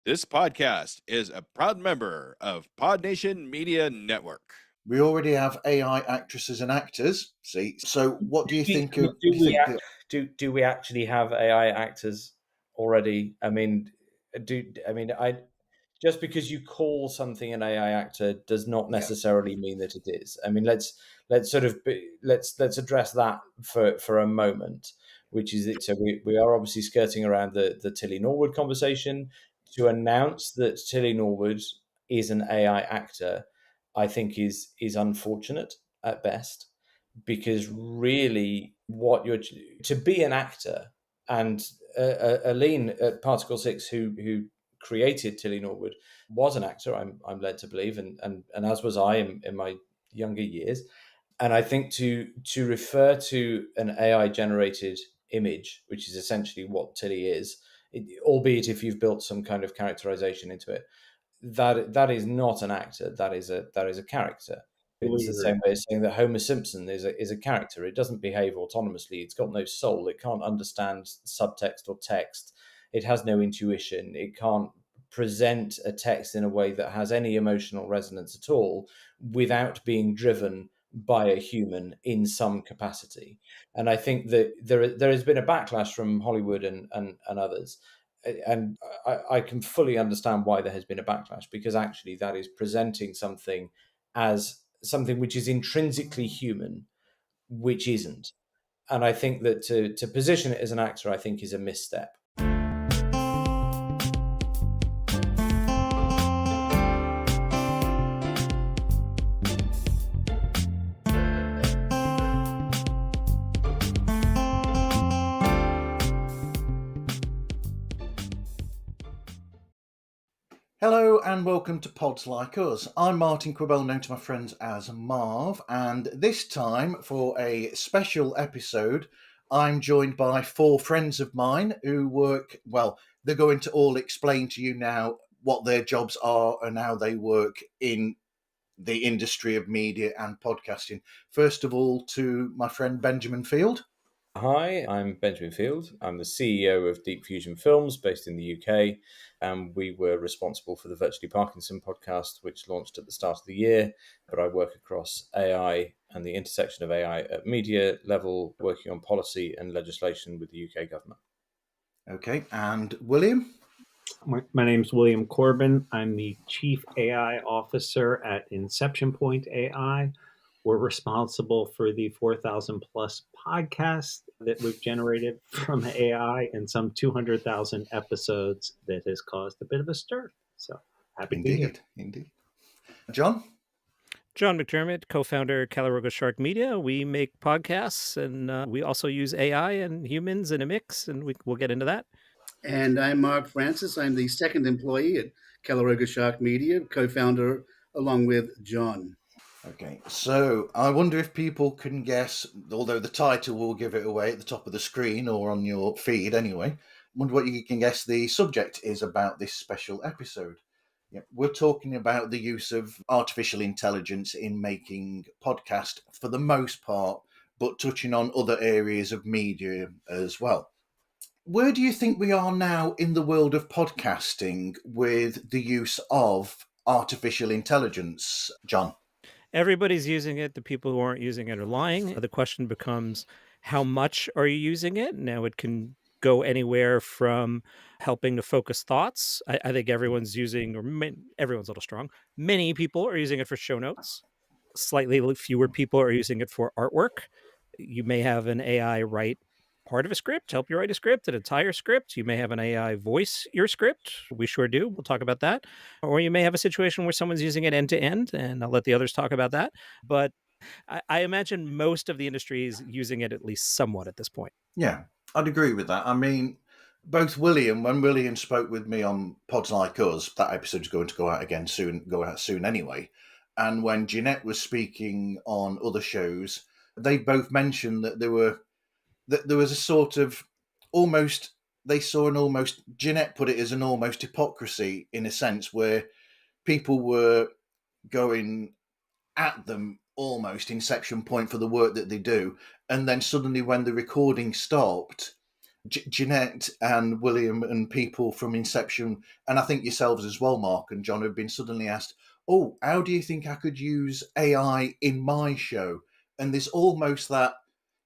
This podcast is a proud member of Pod Nation Media Network. We already have AI actresses and actors. See, so what do you think of? Do we actually have AI actors already? Just because you call something an AI actor does not necessarily mean that it is. I mean, let's address that for a moment, which is it. So we are obviously skirting around the Tilly Norwood conversation. To announce that Tilly Norwood is an AI actor, I think is unfortunate at best, because really what you're to be an actor, and Aline at Particle 6 who created Tilly Norwood was an actor, I'm led to believe, and as was I in my younger years. And I think to refer to an AI generated image, which is essentially what Tilly is, albeit if you've built some kind of characterization into it, that is not an actor. That is a character. It's the same way as saying that Homer Simpson is a character. It doesn't behave autonomously. It's got no soul. It can't understand subtext or text. It has no intuition. It can't present a text in a way that has any emotional resonance at all without being driven by a human in some capacity. And I think that there has been a backlash from Hollywood and others. And I can fully understand why there has been a backlash, because actually that is presenting something as something which is intrinsically human, which isn't. And I think that to position it as an actor, I think, is a misstep. Hello and welcome to Pods Like Us. I'm Martin Quibell, known to my friends as Marv, and this time for a special episode, I'm joined by four friends of mine who work, well, they're going to all explain to you now what their jobs are and how they work in the industry of media and podcasting. First of all, to my friend Benjamin Field. Hi, I'm Benjamin Field. I'm the CEO of Deep Fusion Films based in the UK, and we were responsible for the Virtually Parkinson podcast, which launched at the start of the year. But I work across AI and the intersection of AI at media level, working on policy and legislation with the UK government. Okay, and William? My name's William Corbin. I'm the Chief AI Officer at Inception Point AI. We're responsible for the 4,000 plus podcasts that we've generated from AI and some 200,000 episodes that has caused a bit of a stir. So happy to be here. Indeed. John McDermott, co-founder Caloroga Shark Media. We make podcasts, and we also use AI and humans in a mix, and we'll get into that. And I'm Mark Francis. I'm the second employee at Caloroga Shark Media, co-founder along with John. Okay, so I wonder if people can guess, although the title will give it away at the top of the screen or on your feed anyway, I wonder what you can guess the subject is about this special episode. Yeah, we're talking about the use of artificial intelligence in making podcast for the most part, but touching on other areas of media as well. Where do you think we are now in the world of podcasting with the use of artificial intelligence, John? Everybody's using it. The people who aren't using it are lying. The question becomes, how much are you using it? Now it can go anywhere from helping to focus thoughts. I think everyone's using, everyone's a little strong. Many people are using it for show notes. Slightly fewer people are using it for artwork. You may have an AI write part of a script, help you write a script, an entire script. You may have an AI voice your script. We sure do. We'll talk about that. Or you may have a situation where someone's using it end to end, and I'll let the others talk about that. But I imagine most of the industry is using it at least somewhat at this point. Yeah, I'd agree with that. I mean, both when William spoke with me on Pods Like Us, that episode's going to go out soon anyway. And when Jeanette was speaking on other shows, they both mentioned that there was a sort of Jeanette put it as an almost hypocrisy in a sense, where people were going at them almost Inception Point for the work that they do. And then suddenly when the recording stopped, Jeanette and William and people from Inception, and I think yourselves as well, Mark and John, have been suddenly asked, oh, how do you think I could use AI in my show? And there's almost that,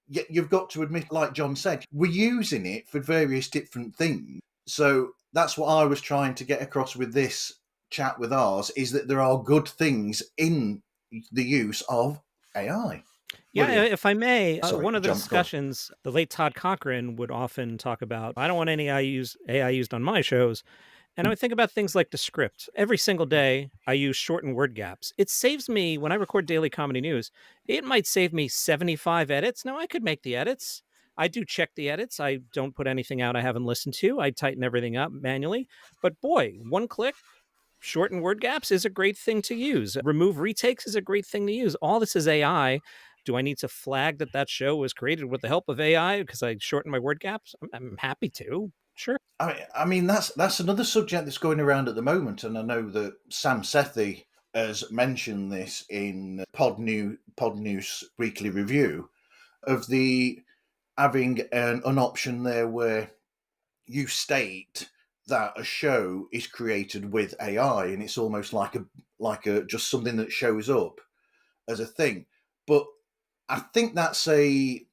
you've got to admit, like John said, we're using it for various different things. So that's what I was trying to get across with this chat with ours, is that there are good things in the use of AI. Yeah, William. if I may, Sorry, one of the John, go on. discussions, the late Todd Cochran would often talk about, I don't want any AI used on my shows. And I would think about things like Descript. Every single day, I use shortened word gaps. It saves me, when I record Daily Comedy News, it might save me 75 edits. Now, I could make the edits. I do check the edits. I don't put anything out I haven't listened to. I tighten everything up manually. But boy, one click, shorten word gaps is a great thing to use. Remove retakes is a great thing to use. All this is AI. Do I need to flag that show was created with the help of AI because I shortened my word gaps? I'm happy to. Sure. I mean that's another subject that's going around at the moment, and I know that Sam Sethi has mentioned this in Pod News Weekly Review, of the having an option there where you state that a show is created with AI, and it's almost like a just something that shows up as a thing. But I think that's a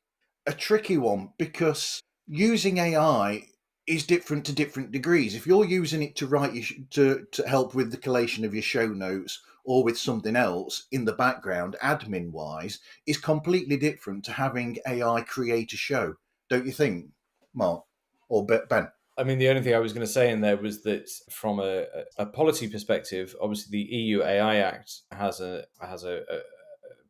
tricky one, because using AI is different to different degrees. If you're using it to write to help with the collation of your show notes or with something else in the background, admin wise, is completely different to having AI create a show. Don't you think, Mark or Ben? I mean, the only thing I was going to say in there was that from a policy perspective, obviously the EU AI Act has a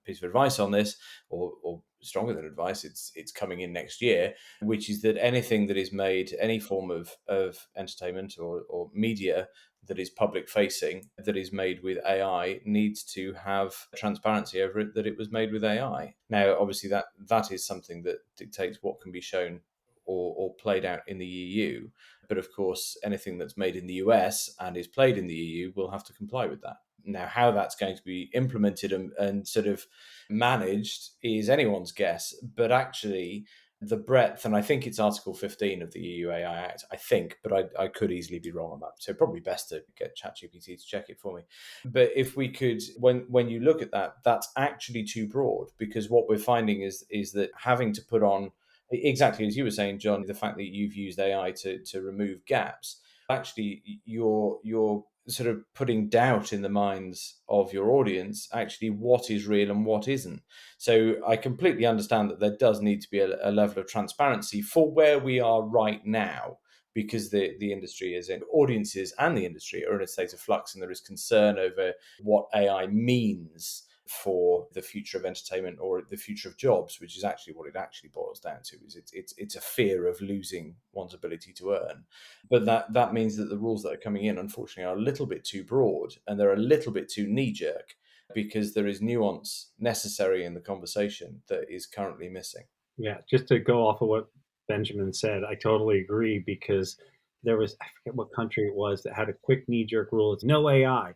piece of advice on this, or stronger than advice. It's coming in next year, which is that anything that is made, any form of entertainment or media that is public facing, that is made with AI, needs to have transparency over it that it was made with AI. Now, obviously, that is something that dictates what can be shown or played out in the EU. But of course, anything that's made in the US and is played in the EU will have to comply with that. Now, how that's going to be implemented and sort of managed is anyone's guess. But actually, the breadth, and I think it's Article 15 of the EU AI Act, I think, but I could easily be wrong on that. So probably best to get ChatGPT to check it for me. But if we could, when you look at that, that's actually too broad, because what we're finding is that having to put on, exactly as you were saying, John, the fact that you've used AI to remove gaps, actually you're sort of putting doubt in the minds of your audience, actually what is real and what isn't. So I completely understand that there does need to be a level of transparency for where we are right now, because the industry is in, audiences and the industry are in a state of flux, and there is concern over what AI means for the future of entertainment or the future of jobs, which is actually what it actually boils down to. Is it's a fear of losing one's ability to earn. But that means that the rules that are coming in, unfortunately, are a little bit too broad, and they're a little bit too knee-jerk, because there is nuance necessary in the conversation that is currently missing. Yeah, just to go off of what Benjamin said, I totally agree, because there was, I forget what country it was, that had a quick knee-jerk rule. It's no AI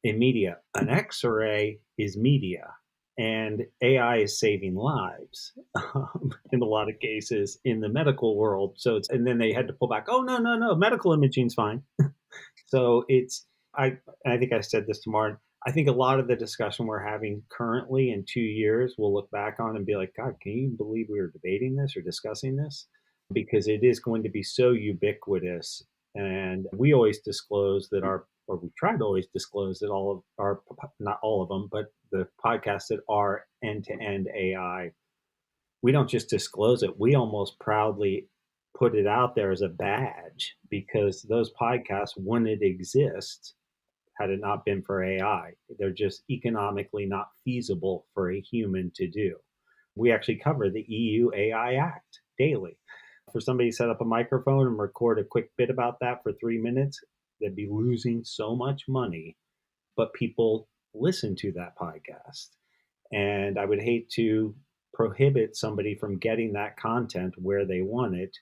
in media. An X-ray is media, and AI is saving lives in a lot of cases in the medical world. So and then they had to pull back. Oh, no, medical imaging's fine. So I think I said this to Martin. I think a lot of the discussion we're having currently in 2 years, we'll look back on and be like, God, can you believe we were debating this or discussing this? Because it is going to be so ubiquitous. And we always disclose that we try to always disclose that all of our, not all of them, but the podcasts that are end-to-end AI, we don't just disclose it. We almost proudly put it out there as a badge, because those podcasts wouldn't exist had it not been for AI. They're just economically not feasible for a human to do. We actually cover the EU AI Act daily. For somebody to set up a microphone and record a quick bit about that for 3 minutes, they'd be losing so much money, but people listen to that podcast. And I would hate to prohibit somebody from getting that content where they want it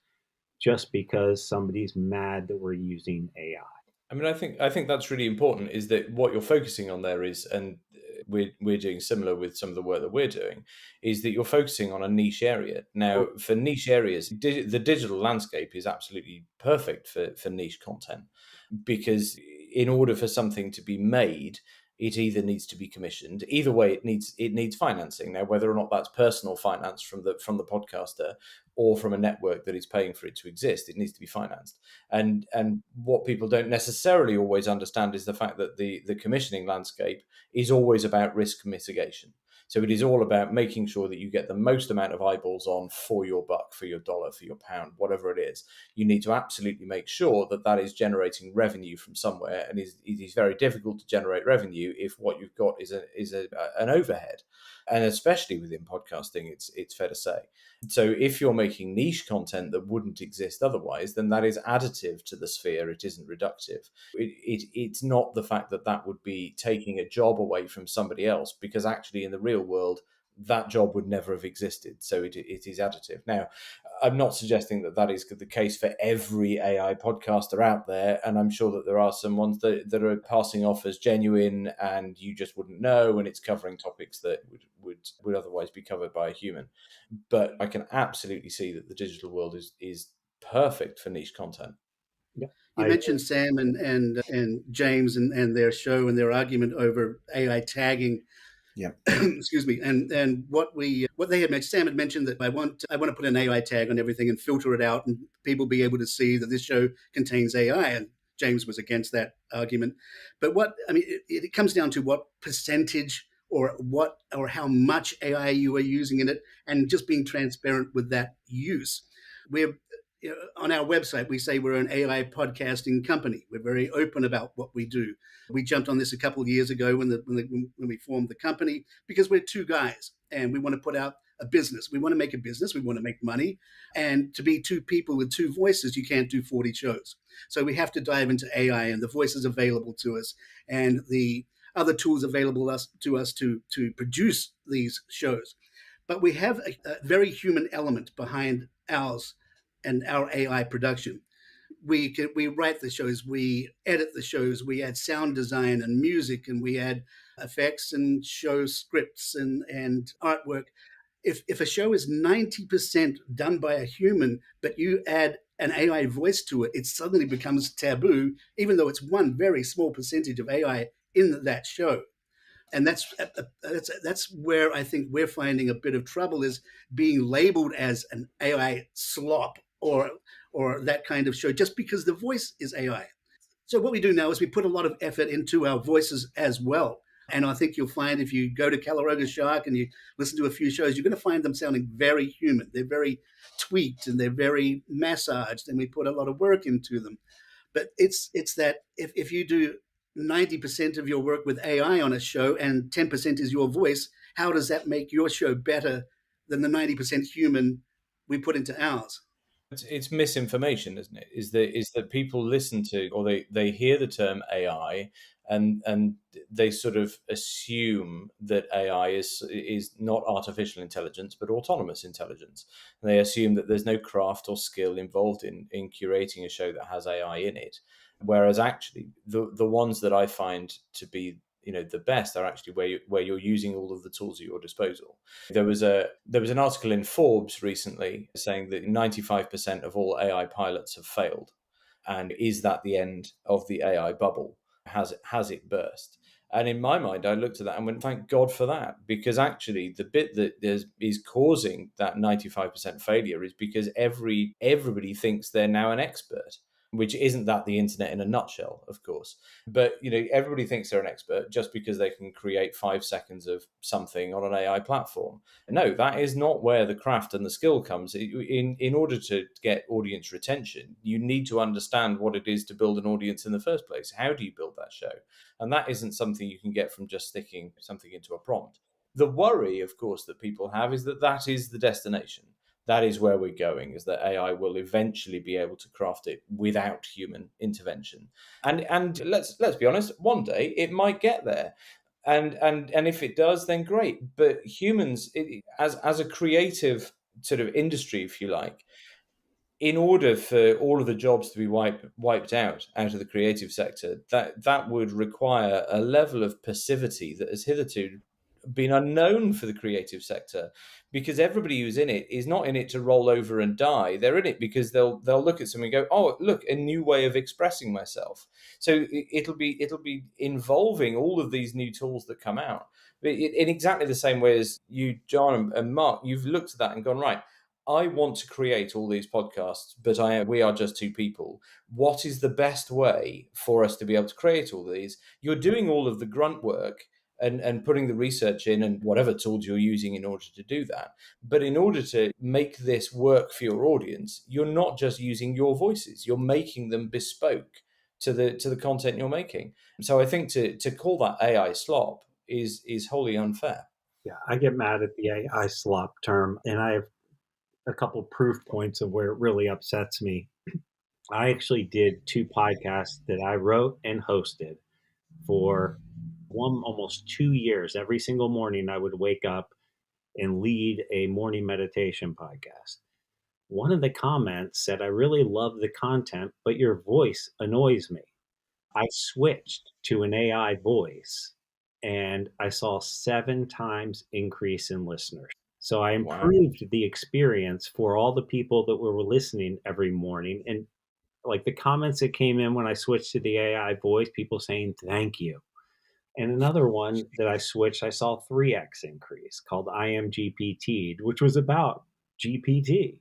just because somebody's mad that we're using AI. I mean, I think that's really important, is that what you're focusing on there is, and we're doing similar with some of the work that we're doing, is that you're focusing on a niche area. Now, for niche areas, the digital landscape is absolutely perfect for niche content, because in order for something to be made, it either needs to be commissioned. Either way, it needs financing. Now, whether or not that's personal finance from the podcaster or from a network that is paying for it to exist, it needs to be financed. And what people don't necessarily always understand is the fact that the commissioning landscape is always about risk mitigation. So it is all about making sure that you get the most amount of eyeballs on for your buck, for your dollar, for your pound, whatever it is. You need to absolutely make sure that that is generating revenue from somewhere. And it is very difficult to generate revenue if what you've got is an overhead. And especially within podcasting, it's fair to say. So if you're making niche content that wouldn't exist otherwise, then that is additive to the sphere. It isn't reductive. It's not the fact that that would be taking a job away from somebody else, because actually in the real world, that job would never have existed. So it is additive. Now, I'm not suggesting that that is the case for every AI podcaster out there, and I'm sure that there are some ones that are passing off as genuine and you just wouldn't know, and it's covering topics that would otherwise be covered by a human. But I can absolutely see that the digital world is perfect for niche content. Yeah. You mentioned Sam and James and their show and their argument over AI tagging. Yeah. Excuse me. And what they had mentioned, Sam had mentioned that I want to put an AI tag on everything and filter it out, and people be able to see that this show contains AI. And James was against that argument. But it comes down to what percentage or how much AI you are using in it, and just being transparent with that use. We're on our website, we say we're an AI podcasting company. We're very open about what we do. We jumped on this a couple of years ago when we formed the company, because we're two guys and we want to put out a business. We want to make a business. We want to make money. And to be two people with two voices, you can't do 40 shows. So we have to dive into AI and the voices available to us and the other tools available to us to produce these shows. But we have a very human element behind ours and our AI production. We write the shows, we edit the shows, we add sound design and music, and we add effects and show scripts and artwork. If a show is 90% done by a human, but you add an AI voice to it, it suddenly becomes taboo, even though it's one very small percentage of AI in that show. And that's where I think we're finding a bit of trouble, is being labeled as an AI slop or that kind of show, just because the voice is AI. So what we do now is we put a lot of effort into our voices as well. And I think you'll find if you go to Caloroga Shark and you listen to a few shows, you're going to find them sounding very human. They're very tweaked and they're very massaged, and we put a lot of work into them. But it's that if you do 90% of your work with AI on a show and 10% is your voice, how does that make your show better than the 90% human we put into ours? It's misinformation, isn't it? Is that people listen to, or they hear the term AI and they sort of assume that AI is not artificial intelligence but autonomous intelligence. And they assume that there's no craft or skill involved in curating a show that has AI in it. Whereas actually the ones that I find to be the best are actually where you're using all of the tools at your disposal. There was an article in Forbes recently saying that 95% of all AI pilots have failed, and is that the end of the AI bubble? Has it burst? And in my mind, I looked at that and went, thank God for that, because actually the bit that is causing that 95% failure is because everybody thinks they're now an expert. Which isn't that the internet in a nutshell, of course. But, everybody thinks they're an expert just because they can create 5 seconds of something on an AI platform. No, that is not where the craft and the skill comes. In order to get audience retention, you need to understand what it is to build an audience in the first place. How do you build that show? And that isn't something you can get from just sticking something into a prompt. The worry, of course, that people have is that is the destination. That is where we're going, is that AI will eventually be able to craft it without human intervention. And let's be honest, one day it might get there. And if it does, then great. But humans, as a creative sort of industry, if you like, in order for all of the jobs to be wiped out of the creative sector, that would require a level of passivity that has hitherto been unknown for the creative sector, because everybody who's in it is not in it to roll over and die. They're in it because they'll look at something and go, oh, look, a new way of expressing myself. So it'll be involving all of these new tools that come out. In exactly the same way as you, John and Mark, you've looked at that and gone, right, I want to create all these podcasts, but we are just two people. What is the best way for us to be able to create all these? You're doing all of the grunt work and putting the research in and whatever tools you're using in order to do that. But in order to make this work for your audience, you're not just using your voices, you're making them bespoke to the content you're making. So I think to call that AI slop is wholly unfair. Yeah, I get mad at the AI slop term, and I have a couple proof points of where it really upsets me. I actually did 2 podcasts that I wrote and hosted for almost 2 years. Every single morning I would wake up and lead a morning meditation podcast. One of the comments said, I really love the content, but your voice annoys me. I switched to an AI voice and I saw 7 times increase in listeners. So I improved the experience for all the people that were listening every morning. And like the comments that came in when I switched to the AI voice, people saying, thank you. And another one that I switched, I saw 3x increase called I Am GPT, which was about GPT.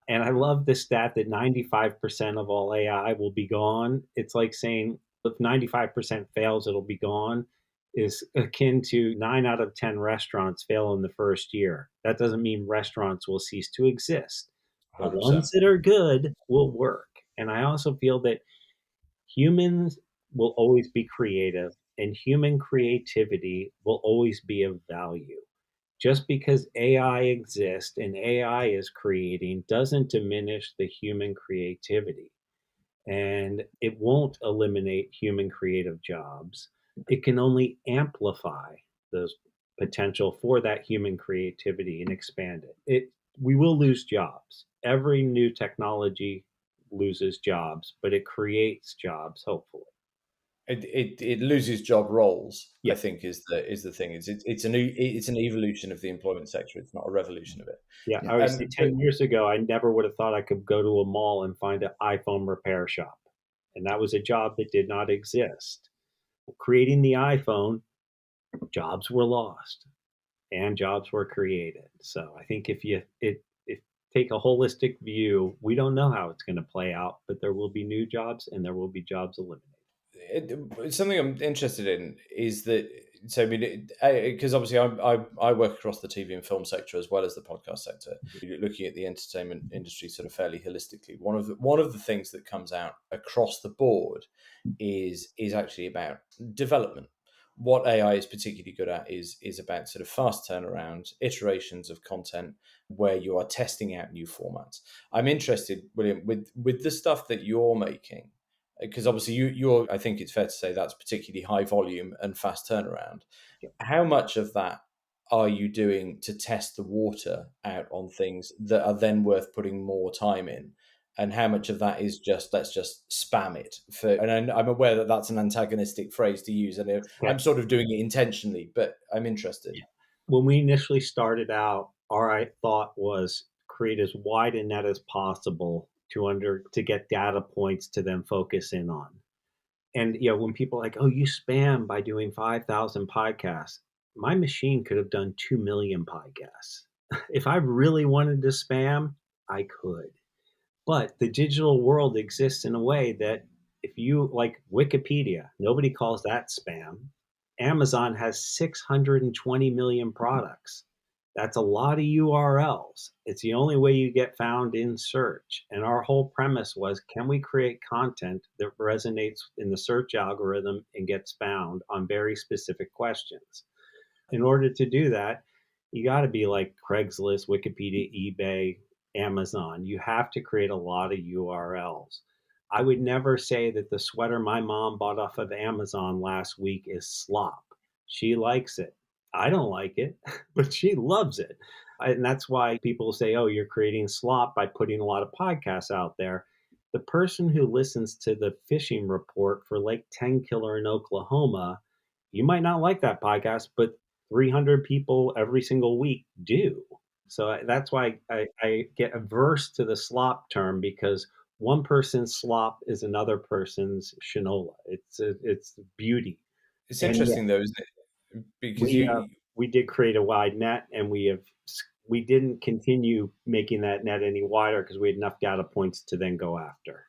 And I love the stat that 95% of all AI will be gone. It's like saying if 95% fails, it'll be gone, is akin to 9 out of 10 restaurants fail in the first year. That doesn't mean restaurants will cease to exist. The 100%. ones that are good will work. And I also feel that humans will always be creative, and human creativity will always be of value. Just because AI exists and AI is creating doesn't diminish the human creativity. And it won't eliminate human creative jobs. It can only amplify those potential for that human creativity and expand it. We will lose jobs. Every new technology loses jobs, but it creates jobs, hopefully. It loses job roles. Yeah. I think is the thing. It's an evolution of the employment sector. It's not a revolution of it. Yeah, I would say 10 years ago, I never would have thought I could go to a mall and find an iPhone repair shop. And that was a job that did not exist. Creating the iPhone, jobs were lost and jobs were created. So I think if take a holistic view, we don't know how it's going to play out, but there will be new jobs and there will be jobs eliminated. Something I'm interested in is that, so I mean, because obviously I work across the TV and film sector as well as the podcast sector, looking at the entertainment industry sort of fairly holistically. One of the things that comes out across the board is actually about development. What AI is particularly good at is about sort of fast turnaround, iterations of content where you are testing out new formats. I'm interested, William, with the stuff that you're making, because obviously you're, I think it's fair to say that's particularly high volume and fast turnaround. How much of that are you doing to test the water out on things that are then worth putting more time in? And how much of that is just, let's just spam it? And I'm aware that that's an antagonistic phrase to use, and I'm sort of doing it intentionally, but I'm interested. When we initially started out, our thought was create as wide a net as possible to get data points to then focus in on. And when people are like, oh, you spam by doing 5,000 podcasts, my machine could have done 2 million podcasts. If I really wanted to spam, I could. But the digital world exists in a way that if you like Wikipedia, nobody calls that spam. Amazon has 620 million products. That's a lot of URLs. It's the only way you get found in search. And our whole premise was, can we create content that resonates in the search algorithm and gets found on very specific questions? In order to do that, you got to be like Craigslist, Wikipedia, eBay, Amazon. You have to create a lot of URLs. I would never say that the sweater my mom bought off of Amazon last week is slop. She likes it. I don't like it, but she loves it. And that's why people say, oh, you're creating slop by putting a lot of podcasts out there. The person who listens to the fishing report for Lake Tenkiller in Oklahoma, you might not like that podcast, but 300 people every single week do. So that's why I get averse to the slop term, because one person's slop is another person's shinola. It's beauty. It's And interesting though, isn't it? Because we did create a wide net, and we didn't continue making that net any wider because we had enough data points to then go after.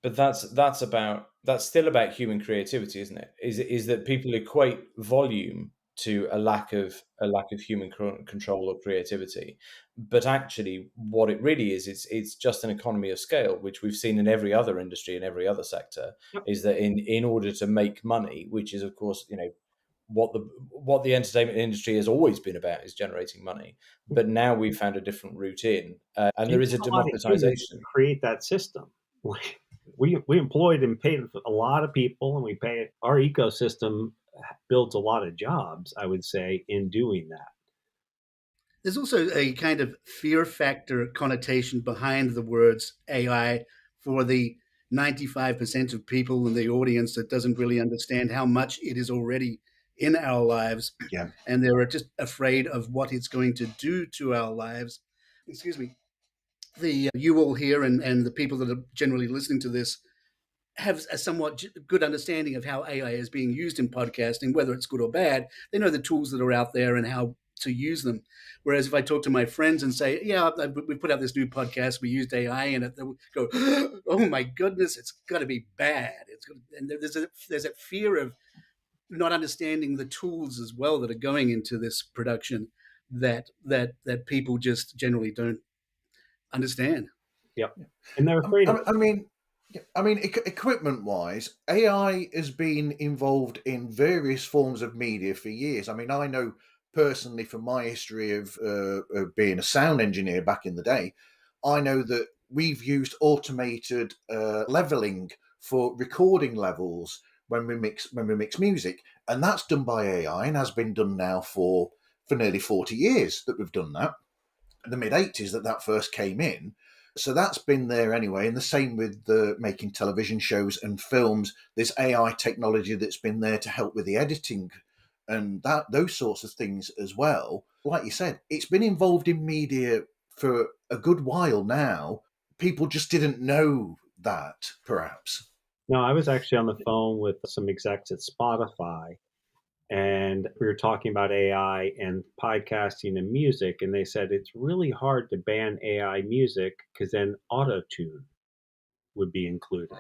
But that's still about human creativity, isn't it? Is that people equate volume to a lack of human control or creativity, but actually what it really is, it's just an economy of scale, which we've seen in every other industry, in every other sector. Yep. Is that in order to make money, which is of course what the entertainment industry has always been about, is generating money, but now we've found a different route in, and there is a democratization. Create that system. We employed and paid a lot of people, and we pay our ecosystem builds a lot of jobs, I would say, in doing that. There's also a kind of fear factor connotation behind the words AI for the 95% of people in the audience that doesn't really understand how much it is already in our lives. Yeah. And they're just afraid of what it's going to do to our lives. Excuse me. You all here and the people that are generally listening to this have a somewhat good understanding of how AI is being used in podcasting, whether it's good or bad. They know the tools that are out there and how to use them. Whereas if I talk to my friends and say, yeah, we put out this new podcast, we used AI in it, they'll go, oh my goodness, it's got to be bad. And there's a fear of not understanding the tools as well that are going into this production that people just generally don't understand. Yep. And they're afraid of equipment-wise, AI has been involved in various forms of media for years. I mean, I know personally from my history of being a sound engineer back in the day, I know that we've used automated leveling for recording levels when we mix music, and that's done by AI and has been done now for nearly 40 years that we've done that. In the mid-80s that first came in. So that's been there anyway. And the same with making television shows and films. There's AI technology that's been there to help with the editing and those sorts of things as well. Like you said, it's been involved in media for a good while now. People just didn't know that, perhaps. No, I was actually on the phone with some execs at Spotify, and we were talking about AI and podcasting and music, and they said it's really hard to ban AI music because then auto-tune would be included.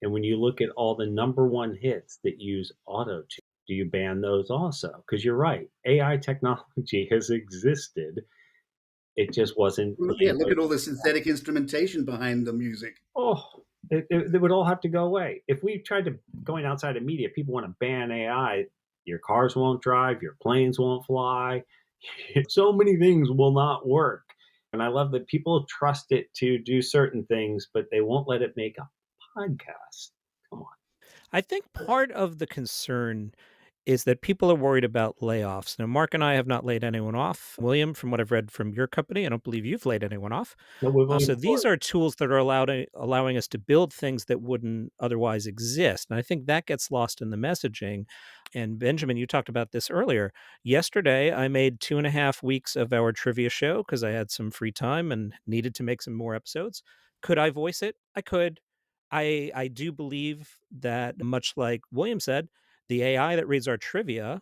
And when you look at all the number one hits that use auto-tune, do you ban those also? Because you're right, AI technology has existed. It just wasn't. Yeah, look at all the synthetic instrumentation behind the music. Oh, it would all have to go away. If we tried to going outside of media, people want to ban AI. Your cars won't drive, your planes won't fly. So many things will not work. And I love that people trust it to do certain things, but they won't let it make a podcast. Come on. I think part of the concern is that people are worried about layoffs. Now, Mark and I have not laid anyone off. William, from what I've read from your company, I don't believe you've laid anyone off. No, so these are tools that are allowing us to build things that wouldn't otherwise exist. And I think that gets lost in the messaging. And Benjamin, you talked about this earlier. Yesterday, I made 2.5 weeks of our trivia show because I had some free time and needed to make some more episodes. Could I voice it? I could. I do believe that, much like William said, the AI that reads our trivia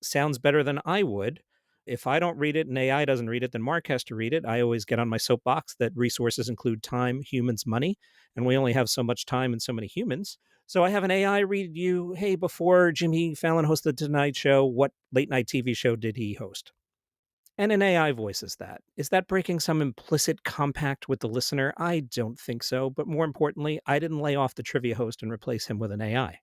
sounds better than I would. If I don't read it and AI doesn't read it, then Mark has to read it. I always get on my soapbox that resources include time, humans, money, and we only have so much time and so many humans. So I have an AI read you, hey, before Jimmy Fallon hosted the Tonight Show, what late night TV show did he host? And an AI voices that. Is that breaking some implicit compact with the listener? I don't think so. But more importantly, I didn't lay off the trivia host and replace him with an AI.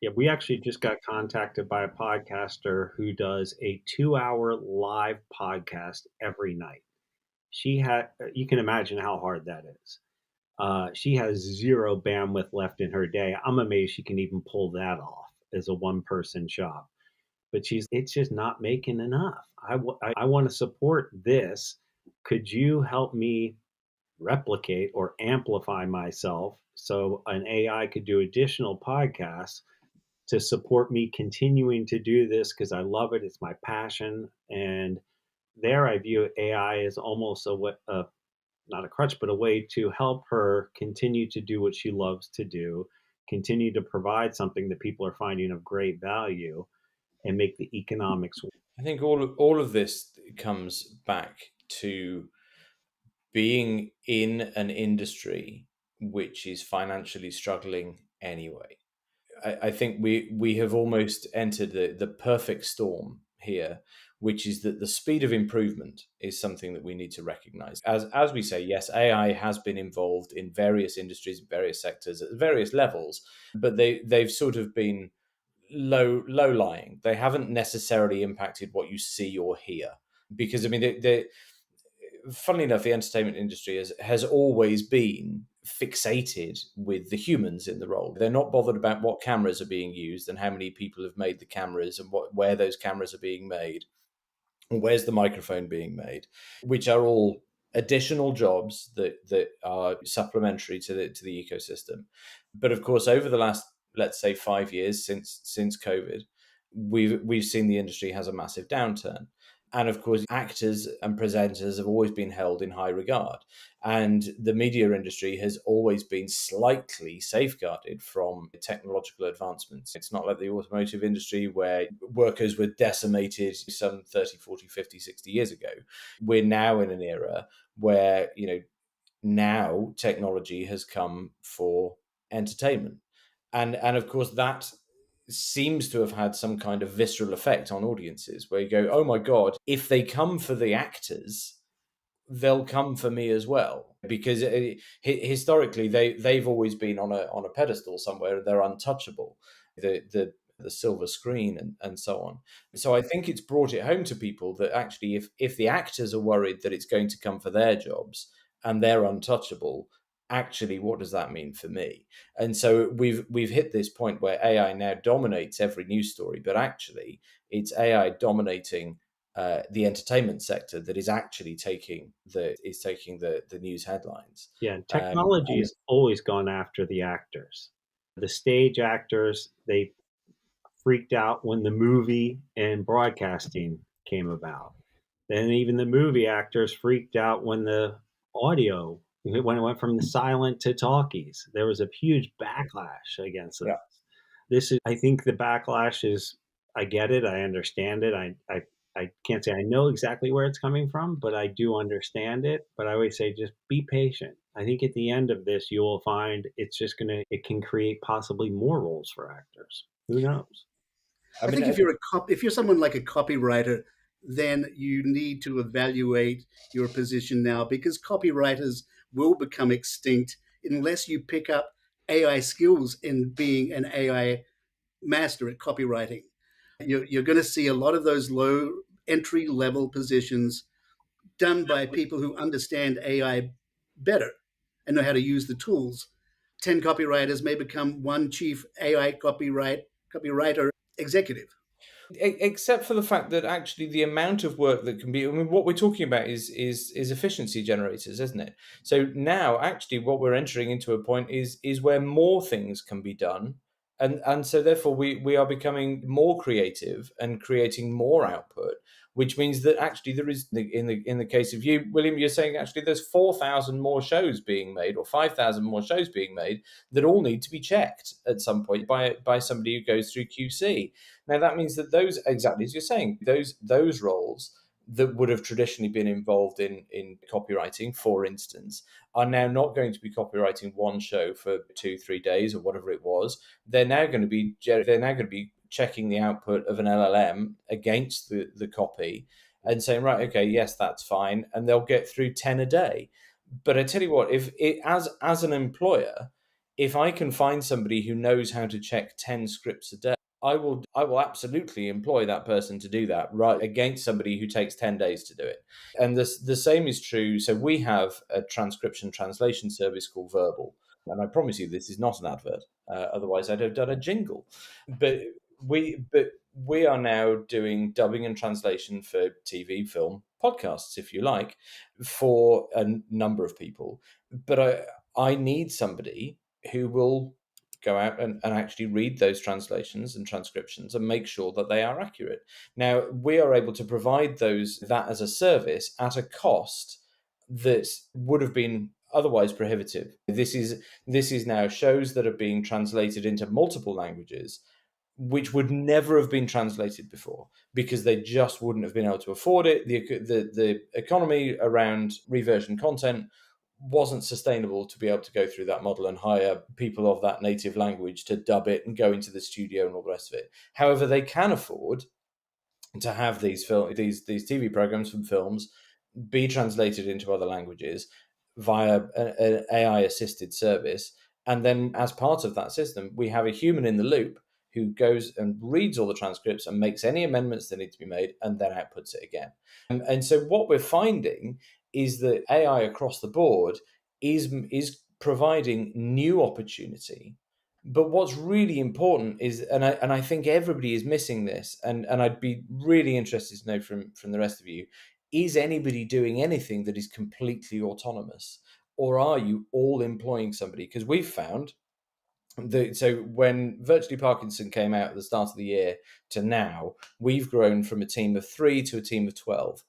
Yeah, we actually just got contacted by a podcaster who does a 2-hour live podcast every night. You can imagine how hard that is. She has zero bandwidth left in her day. I'm amazed she can even pull that off as a one-person shop. but it's just not making enough. I want to support this. Could you help me replicate or amplify myself so an AI could do additional podcasts to support me continuing to do this because I love it. It's my passion. And there I view AI as almost not a crutch, but a way to help her continue to do what she loves to do, continue to provide something that people are finding of great value, and make the economics work. I think all of this comes back to being in an industry which is financially struggling anyway. I think we have almost entered the perfect storm here, which is that the speed of improvement is something that we need to recognize. As we say, yes, AI has been involved in various industries, various sectors at various levels, but they've sort of been low lying. They haven't necessarily impacted what you see or hear. Because I mean, funnily enough, the entertainment industry has always been fixated with the humans in the role. They're not bothered about what cameras are being used and how many people have made the cameras and where those cameras are being made and where's the microphone being made, which are all additional jobs that are supplementary to the ecosystem. But of course, over the last, let's say, 5 years since COVID, we've seen the industry has a massive downturn. And of course, actors and presenters have always been held in high regard. And the media industry has always been slightly safeguarded from technological advancements. It's not like the automotive industry where workers were decimated some 30, 40, 50, 60 years ago. We're now in an era where, now technology has come for entertainment. And of course, that seems to have had some kind of visceral effect on audiences where you go, oh my God, if they come for the actors, they'll come for me as well. Because historically, they've always been on a pedestal somewhere. They're untouchable. The silver screen and so on. So I think it's brought it home to people that actually if the actors are worried that it's going to come for their jobs and they're untouchable, actually, what does that mean for me? And so we've hit this point where AI now dominates every news story, but actually it's AI dominating the entertainment sector that is actually taking the news headlines. Yeah, technology has always gone after the actors. The stage actors, they freaked out when the movie and broadcasting came about. Then even the movie actors freaked out when the audio, when it went from the silent to talkies. There was a huge backlash against it. Yeah. I think the backlash is, I get it, I understand it. I can't say I know exactly where it's coming from, but I do understand it. But I always say, just be patient. I think at the end of this, you will find it can create possibly more roles for actors. Who knows? I think if you're someone like a copywriter, then you need to evaluate your position now, because copywriters will become extinct unless you pick up AI skills in being an AI master at copywriting. You're going to see a lot of those low entry level positions done by people who understand AI better and know how to use the tools. 10 copywriters may become one chief AI copywriter executive. Except for the fact that actually the amount of work that can be, I mean, what we're talking about is efficiency generators, isn't it? So now actually what we're entering into a point is where more things can be done. And so therefore we are becoming more creative and creating more output, which means that actually there is, in the case of you, William, you're saying actually there's 4,000 more shows being made or 5,000 more shows being made that all need to be checked at some point by somebody who goes through QC. Now that means that those, exactly as you're saying, those roles that would have traditionally been involved in copywriting, for instance, are now not going to be copywriting one show for 2-3 days or whatever it was. They're now going to be checking the output of an LLM against the copy and saying, right, okay, yes, that's fine, and they'll get through 10 a day. But I tell you what, as an employer, if I can find somebody who knows how to check 10 scripts a day, I will absolutely employ that person to do that, right, against somebody who takes 10 days to do it. And the same is true. So we have a transcription translation service called Verbal. And I promise you, this is not an advert. Otherwise, I'd have done a jingle. But we are now doing dubbing and translation for TV, film, podcasts, if you like, for a number of people. But I need somebody who will go out and actually read those translations and transcriptions and make sure that they are accurate. Now, we are able to provide that as a service at a cost that would have been otherwise prohibitive. This is now shows that are being translated into multiple languages, which would never have been translated before because they just wouldn't have been able to afford it. The economy around reversion content wasn't sustainable to be able to go through that model and hire people of that native language to dub it and go into the studio and all the rest of it. However, they can afford to have these TV programs from films be translated into other languages via an AI assisted service. And then as part of that system, we have a human in the loop who goes and reads all the transcripts and makes any amendments that need to be made and then outputs it again. And so what we're finding is that AI across the board is providing new opportunity. But what's really important is, and I think everybody is missing this, and I'd be really interested to know from the rest of you, is anybody doing anything that is completely autonomous? Or are you all employing somebody? Because we've found so when Virtually Parkinson came out at the start of the year to now, we've grown from a team of 3 to a team of 12.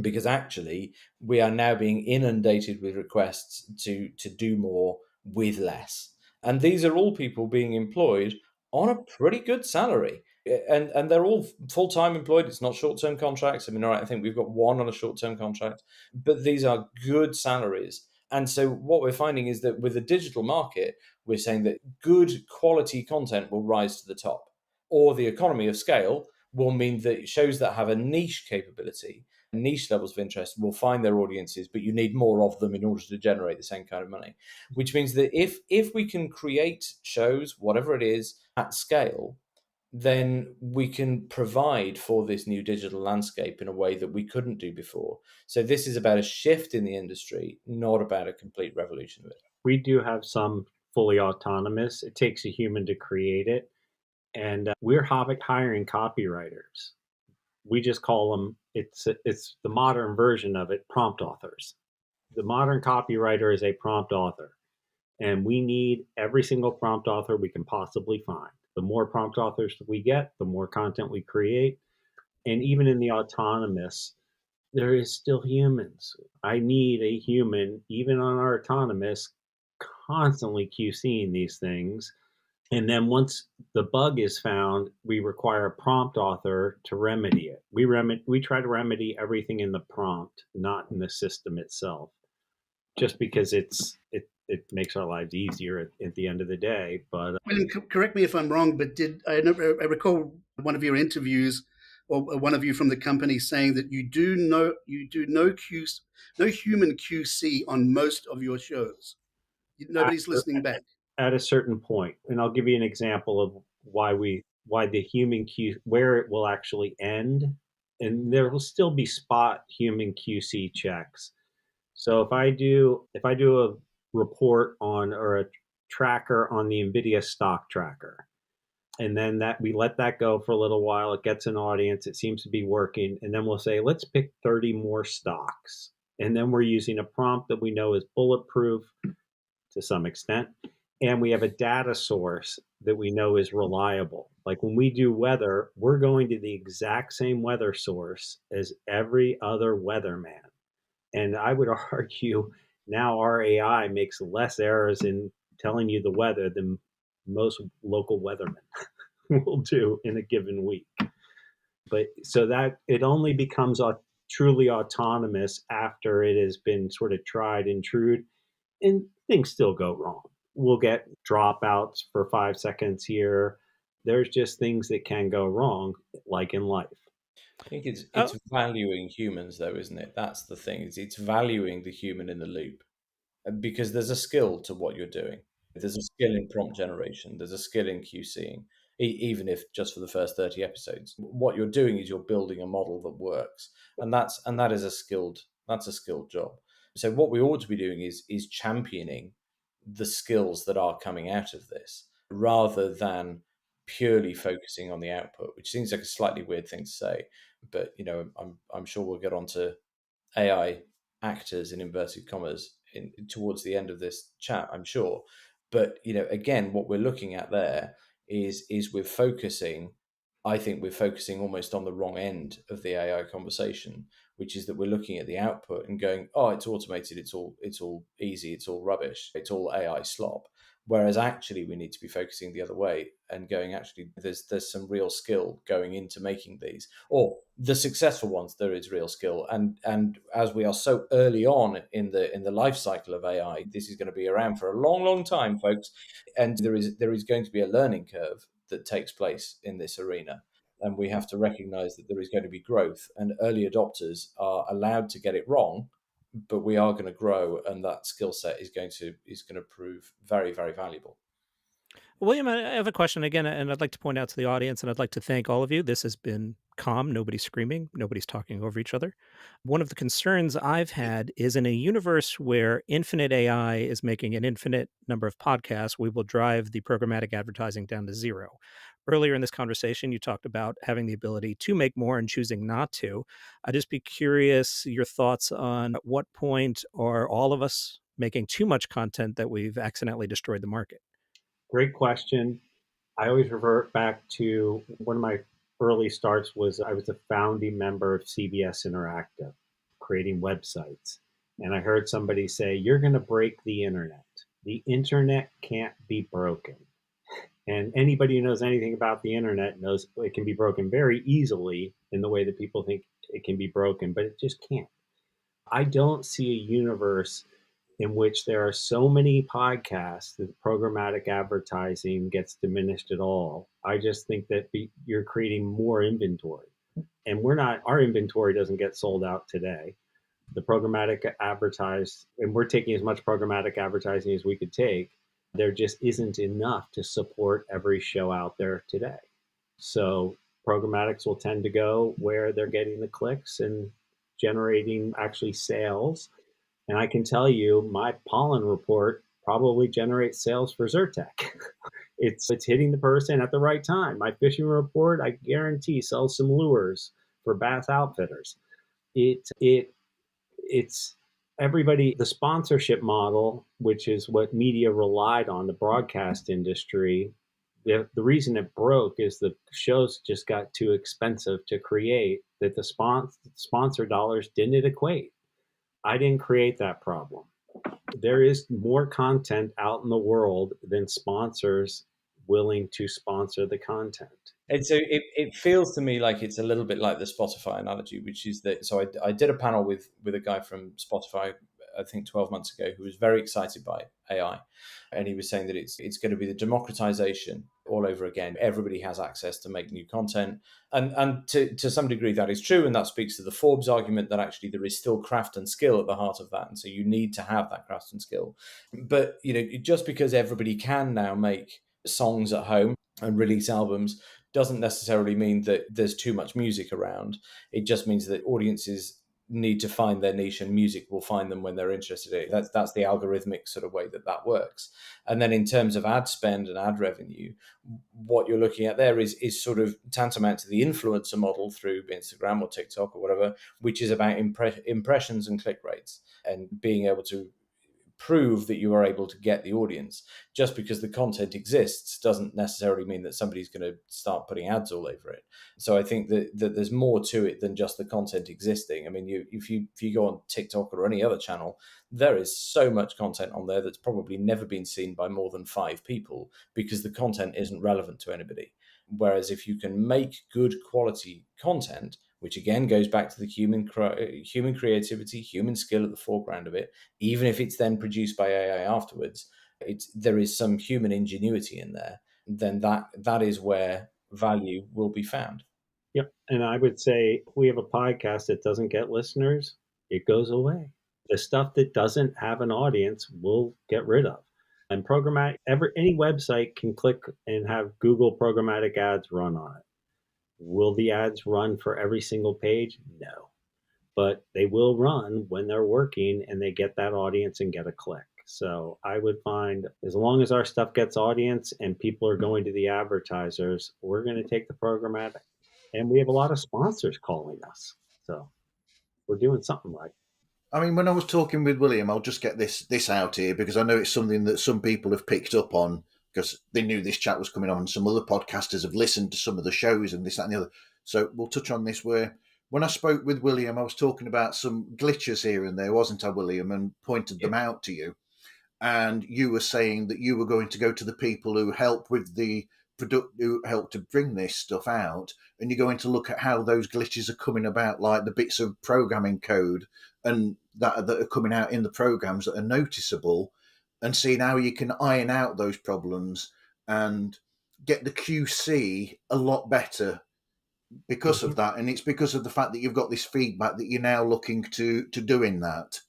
Because actually, we are now being inundated with requests to do more with less. And these are all people being employed on a pretty good salary. And they're all full-time employed. It's not short-term contracts. I mean, all right, I think we've got one on a short-term contract, but these are good salaries. And so what we're finding is that with the digital market, we're saying that good quality content will rise to the top, or the economy of scale will mean that shows that have a niche capability, niche levels of interest will find their audiences, but you need more of them in order to generate the same kind of money. Which means that if we can create shows, whatever it is, at scale, then we can provide for this new digital landscape in a way that we couldn't do before. So this is about a shift in the industry, not about a complete revolution of it. We do have some fully autonomous. It takes a human to create it. And we're hiring copywriters. We just call them, it's the modern version of it, prompt authors. The modern copywriter is a prompt author. And we need every single prompt author we can possibly find. The more prompt authors we get, the more content we create. And even in the autonomous, there is still humans. I need a human, even on our autonomous, constantly QCing these things. And then once the bug is found, we require a prompt author to remedy it. We try to remedy everything in the prompt, not in the system itself, just because it makes our lives easier at the end of the day. But William, correct me if I'm wrong, but I recall one of your interviews or one of you from the company saying that you do no human QC on most of your shows. Nobody's listening back. At a certain point, and I'll give you an example of why the human where it will actually end, and there will still be spot human QC checks. So if I do a report on or a tracker on the NVIDIA stock tracker, and then that we let that go for a little while, it gets an audience, it seems to be working, and then we'll say, let's pick 30 more stocks. And then we're using a prompt that we know is bulletproof to some extent. And we have a data source that we know is reliable. Like when we do weather, we're going to the exact same weather source as every other weatherman. And I would argue now our AI makes less errors in telling you the weather than most local weathermen will do in a given week. But so that it only becomes truly autonomous after it has been sort of tried and true, and things still go wrong. We'll get dropouts for 5 seconds here. There's just things that can go wrong, like in life. I think it's valuing humans, though, isn't it? That's the thing. It's valuing the human in the loop, because there's a skill to what you're doing. There's a skill in prompt generation. There's a skill in QCing, even if just for the first 30 episodes. What you're doing is you're building a model that works, and that is a skilled job. So what we ought to be doing is championing the skills that are coming out of this, rather than purely focusing on the output, which seems like a slightly weird thing to say, but I'm sure we'll get onto AI actors in inverted commas towards the end of this chat, I'm sure. But again, what we're looking at there is we're focusing. I think we're focusing almost on the wrong end of the AI conversation, which is that we're looking at the output and going, "Oh, it's automated. It's all easy. It's all rubbish. It's all AI slop." Whereas actually, we need to be focusing the other way and going, actually, there's some real skill going into making these, or the successful ones. There is real skill, and as we are so early on in the life cycle of AI, this is going to be around for a long, long time, folks. And there is going to be a learning curve that takes place in this arena. And we have to recognize that there is going to be growth, and early adopters are allowed to get it wrong, but we are going to grow, and that skill set is going to prove very, very valuable. William, I have a question again, and I'd like to point out to the audience, and I'd like to thank all of you. This has been calm. Nobody's screaming. Nobody's talking over each other. One of the concerns I've had is in a universe where infinite AI is making an infinite number of podcasts, we will drive the programmatic advertising down to zero. Earlier in this conversation, you talked about having the ability to make more and choosing not to. I'd just be curious your thoughts on at what point are all of us making too much content that we've accidentally destroyed the market? Great question. I always revert back to one of my early starts was I was a founding member of CBS Interactive, creating websites. And I heard somebody say, "You're going to break the internet. The internet can't be broken." And anybody who knows anything about the internet knows it can be broken very easily in the way that people think it can be broken, but it just can't. I don't see a universe in which there are so many podcasts that programmatic advertising gets diminished at all. I just think that you're creating more inventory. And our inventory doesn't get sold out today. The programmatic advertised, and we're taking as much programmatic advertising as we could take. There just isn't enough to support every show out there today. So programmatics will tend to go where they're getting the clicks and generating actually sales. And I can tell you, my pollen report probably generates sales for Zyrtec. It's hitting the person at the right time. My fishing report, I guarantee, sells some lures for Bass Outfitters. It's everybody. The sponsorship model, which is what media relied on, the broadcast industry. The reason it broke is the shows just got too expensive to create, that the sponsor dollars didn't equate. I didn't create that problem. There is more content out in the world than sponsors willing to sponsor the content. And so it feels to me like it's a little bit like the Spotify analogy, which is that, so I did a panel with a guy from Spotify, I think 12 months ago, who was very excited by AI. And he was saying that it's going to be the democratization all over again. Everybody has access to make new content. And to some degree that is true. And that speaks to the Forbes argument that actually there is still craft and skill at the heart of that. And so you need to have that craft and skill. But, just because everybody can now make songs at home and release albums doesn't necessarily mean that there's too much music around. It just means that audiences need to find their niche, and music will find them when they're interested in it. That's the algorithmic sort of way that works. And then in terms of ad spend and ad revenue, what you're looking at there is sort of tantamount to the influencer model through Instagram or TikTok or whatever, which is about impressions and click rates and being able to prove that you are able to get the audience. Just because the content exists doesn't necessarily mean that somebody's going to start putting ads all over it. So I think that there's more to it than just the content existing. I mean, if you go on TikTok or any other channel, there is so much content on there that's probably never been seen by more than 5 people because the content isn't relevant to anybody. Whereas if you can make good quality content, which again goes back to the human creativity, human skill at the foreground of it, even if it's then produced by AI afterwards, there is some human ingenuity in there, then that is where value will be found. Yep. And I would say if we have a podcast that doesn't get listeners, it goes away. The stuff that doesn't have an audience, we'll get rid of. And programmatic, any website can click and have Google programmatic ads run on it. Will the ads run for every single page? No. But they will run when they're working and they get that audience and get a click. So I would find, as long as our stuff gets audience and people are going to the advertisers, we're going to take the programmatic. And we have a lot of sponsors calling us. So we're doing something right. I mean, when I was talking with William, I'll just get this out here because I know it's something that some people have picked up on because they knew this chat was coming on, and some other podcasters have listened to some of the shows and this, that, and the other. So we'll touch on this. Where when I spoke with William, I was talking about some glitches here and there, wasn't I, William, and pointed them out to you. And you were saying that you were going to go to the people who help with the product, who help to bring this stuff out, and you're going to look at how those glitches are coming about, like the bits of programming code and that are coming out in the programs that are noticeable, and seeing how you can iron out those problems and get the QC a lot better because of that. And it's because of the fact that you've got this feedback that you're now looking to doing that.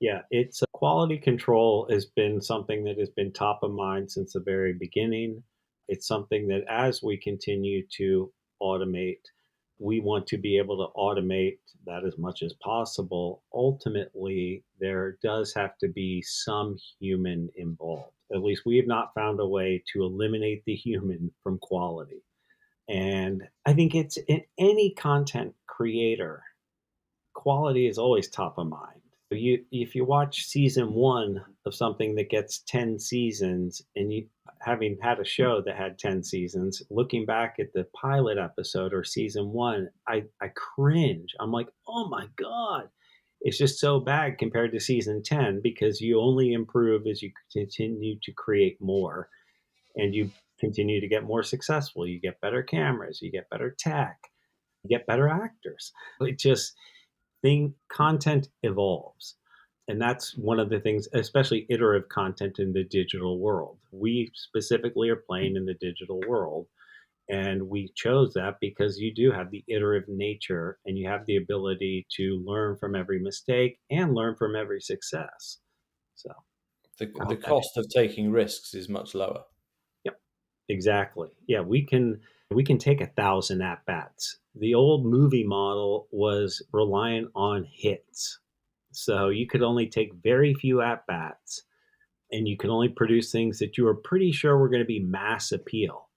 Yeah, it's quality control has been something that has been top of mind since the very beginning. It's something that as we continue to automate, we want to be able to automate that as much as possible. Ultimately, there does have to be some human involved. At least we have not found a way to eliminate the human from quality. And I think it's in any content creator, quality is always top of mind. If you watch season 1 of something that gets 10 seasons, and you having had a show that had 10 seasons, looking back at the pilot episode or season 1, I cringe. I'm like, oh my God, it's just so bad compared to season 10, because you only improve as you continue to create more and you continue to get more successful. You get better cameras, you get better tech, you get better actors. It just content evolves. And that's one of the things, especially iterative content in the digital world. We specifically are playing in the digital world. And we chose that because you do have the iterative nature and you have the ability to learn from every mistake and learn from every success. So the cost of taking risks is much lower. Yep, exactly. Yeah, we can take 1,000 at bats. The old movie model was reliant on hits. So you could only take very few at bats, and you can only produce things that you were pretty sure were going to be mass appeal.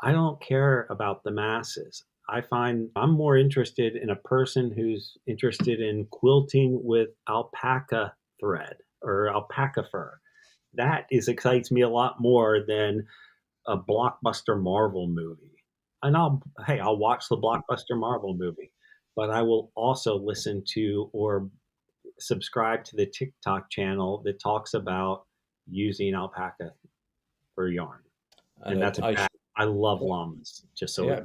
I don't care about the masses. I find I'm more interested in a person who's interested in quilting with alpaca thread or alpaca fur. That excites me a lot more than a blockbuster Marvel movie. And I'll watch the blockbuster Marvel movie, but I will also listen to or subscribe to the TikTok channel that talks about using alpaca for yarn. And that's I love llamas. Just so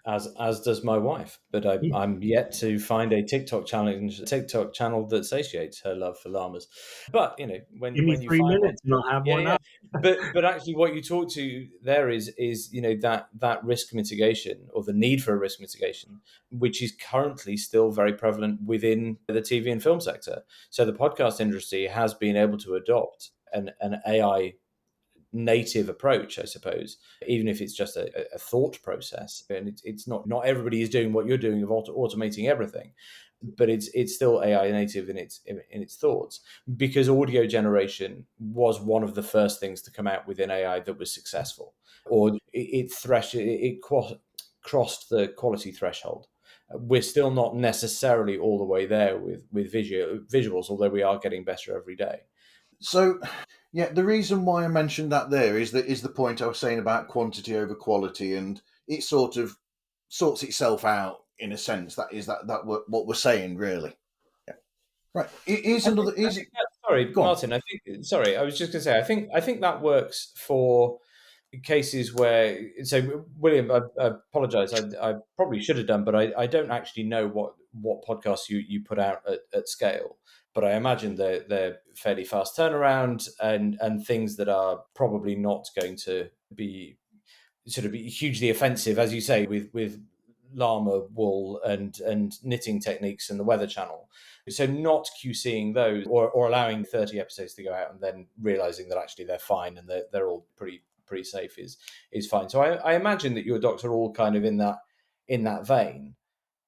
as does my wife, but I'm yet to find a TikTok channel that satiates her love for llamas. But when give me when you 3 find minutes and I'll have one up. But actually, what you talk to there is that risk mitigation, or the need for a risk mitigation, which is currently still very prevalent within the TV and film sector. So the podcast industry has been able to adopt an AI native approach, I suppose, even if it's just a thought process. And it's not everybody is doing what you're doing of automating everything, but it's still AI native in its thoughts, because audio generation was one of the first things to come out within AI that was successful, or it crossed the quality threshold. We're still not necessarily all the way there with visuals, although we are getting better every day. So, yeah, the reason why I mentioned that there is the point I was saying about quantity over quality, and it sort of sorts itself out in a sense. That what we're saying, really. Yeah. Right. Sorry, Martin. I was just going to say. I think that works for cases where. So, William, I apologise. I probably should have done, but I don't actually know what podcasts you put out at scale. But I imagine they're fairly fast turnaround and things that are probably not going to be sort of hugely offensive, as you say, with llama wool and knitting techniques and the Weather Channel. So not QCing those or allowing 30 episodes to go out and then realizing that actually they're fine and they're all pretty safe is fine. So I imagine that your docs are all kind of in that vein,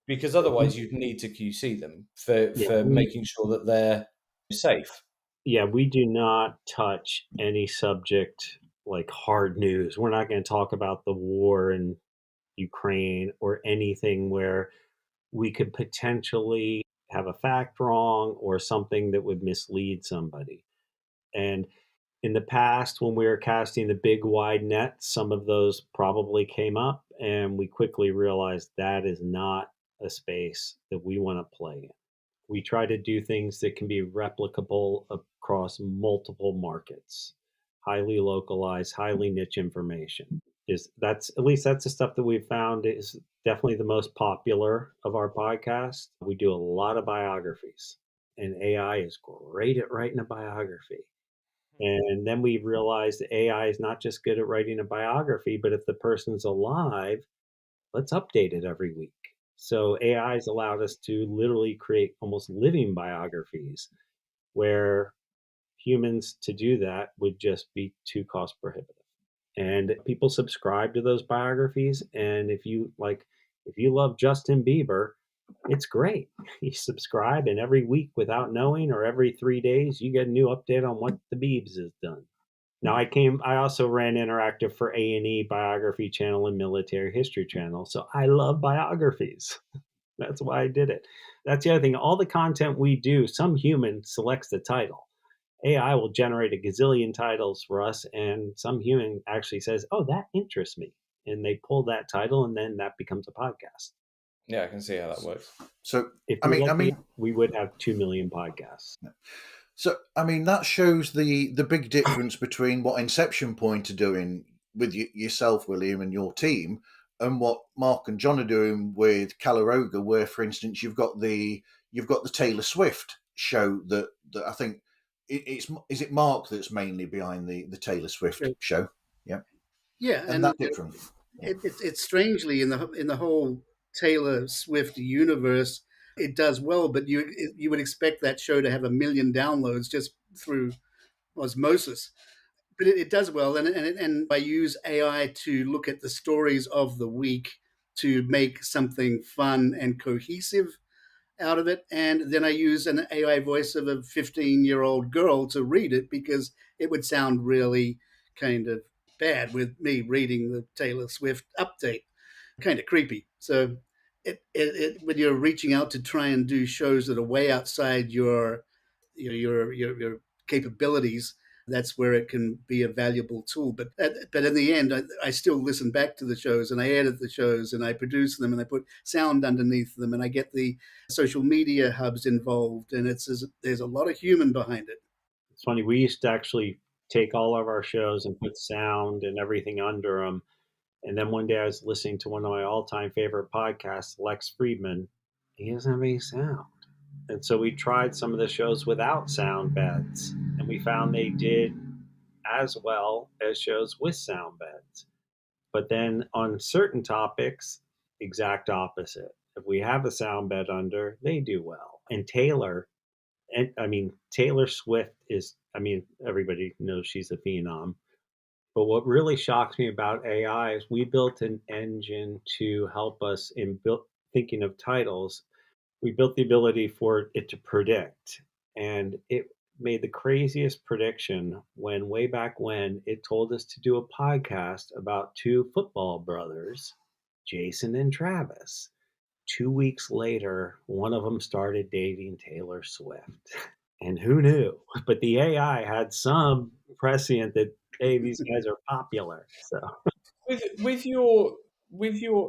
because otherwise you'd need to QC them for making sure that they're safe. Yeah, we do not touch any subject like hard news. We're not going to talk about the war in Ukraine or anything where we could potentially have a fact wrong or something that would mislead somebody. And in the past, when we were casting the big wide net, some of those probably came up, and we quickly realized that is not a space that we want to play in. We try to do things that can be replicable across multiple markets, highly localized, highly niche information. That's at least that's the stuff that we've found is definitely the most popular of our podcasts. We do a lot of biographies, and AI is great at writing a biography. And then we realized that AI is not just good at writing a biography, but if the person's alive, let's update it every week. So AI has allowed us to literally create almost living biographies where humans to do that would just be too cost prohibitive. And people subscribe to those biographies. And if you love Justin Bieber, it's great. You subscribe, and every week without knowing, or every 3 days, you get a new update on what the Biebs has done. Now I also ran interactive for A&E Biography Channel and Military History Channel. So I love biographies. That's why I did it. That's the other thing. All the content we do, some human selects the title. AI will generate a gazillion titles for us, and some human actually says, "Oh, that interests me." And they pull that title, and then that becomes a podcast. Yeah, I can see how that works. So If I we mean, lucky, we would have 2 million podcasts. So, I mean, that shows the big difference between what Inception Point are doing with yourself, William, and your team, and what Mark and John are doing with Caloroga. Where, for instance, you've got the Taylor Swift show that I think is it Mark that's mainly behind the Taylor Swift show. Yeah, Yeah, and that's different. It's strangely in the whole Taylor Swift universe, it does well, but you would expect that show to have 1 million downloads just through osmosis. But it does well, and I use AI to look at the stories of the week to make something fun and cohesive out of it, and then I use an AI voice of a 15-year-old girl to read it because it would sound really kind of bad with me reading the Taylor Swift update, kind of creepy. So when you're reaching out to try and do shows that are way outside your capabilities, that's where it can be a valuable tool. But in the end, I still listen back to the shows, and I edit the shows, and I produce them, and I put sound underneath them, and I get the social media hubs involved, and there's a lot of human behind it. It's funny. We used to actually take all of our shows and put sound and everything under them. And then one day I was listening to one of my all-time favorite podcasts, Lex Friedman. He doesn't have any sound. And so we tried some of the shows without sound beds, and we found they did as well as shows with sound beds. But then on certain topics, exact opposite. If we have a sound bed under, they do well. And Taylor Swift is, everybody knows she's a phenom. But what really shocks me about AI is we built an engine to help us in thinking of titles. We built the ability for it to predict, and it made the craziest prediction when way back when it told us to do a podcast about two football brothers, Jason and Travis. 2 weeks later, one of them started dating Taylor Swift. And who knew? But the AI had some prescient that, hey, these guys are popular. So with your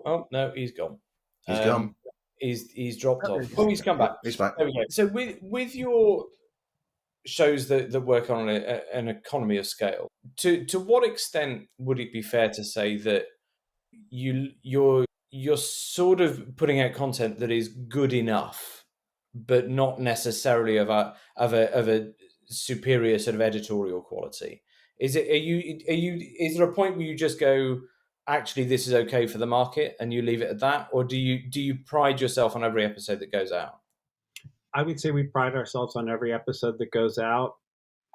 oh no, he's gone. He's gone. He's dropped off. Oh, he's come back. He's back. There we go. So with your shows that work on an economy of scale, to what extent would it be fair to say that you're sort of putting out content that is good enough, but not necessarily of a superior sort of editorial quality? Is there a point where you just go, actually this is okay for the market, and you leave it at that, or do you pride yourself on every episode that goes out? I would say we pride ourselves on every episode that goes out.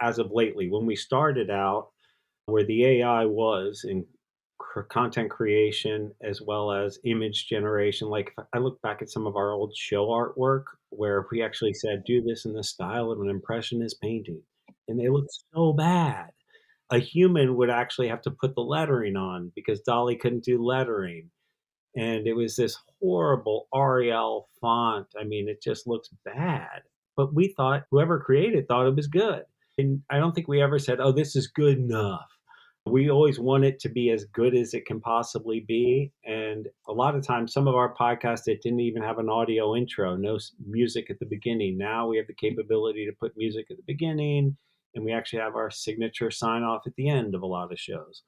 As of lately, when we started out, where the AI was in content creation as well as image generation, like if I look back at some of our old show artwork where we actually said, do this in the style of an impressionist painting. and they looked so bad. A human would actually have to put the lettering on because Dolly couldn't do lettering. And it was this horrible Arial font. I mean, it just looks bad. But we thought whoever created thought it was good. And I don't think we ever said, oh, this is good enough. We always want it to be as good as it can possibly be. And a lot of times, some of our podcasts, it didn't even have an audio intro, no music at the beginning. Now we have the capability to put music at the beginning, and we actually have our signature sign off at the end of a lot of shows.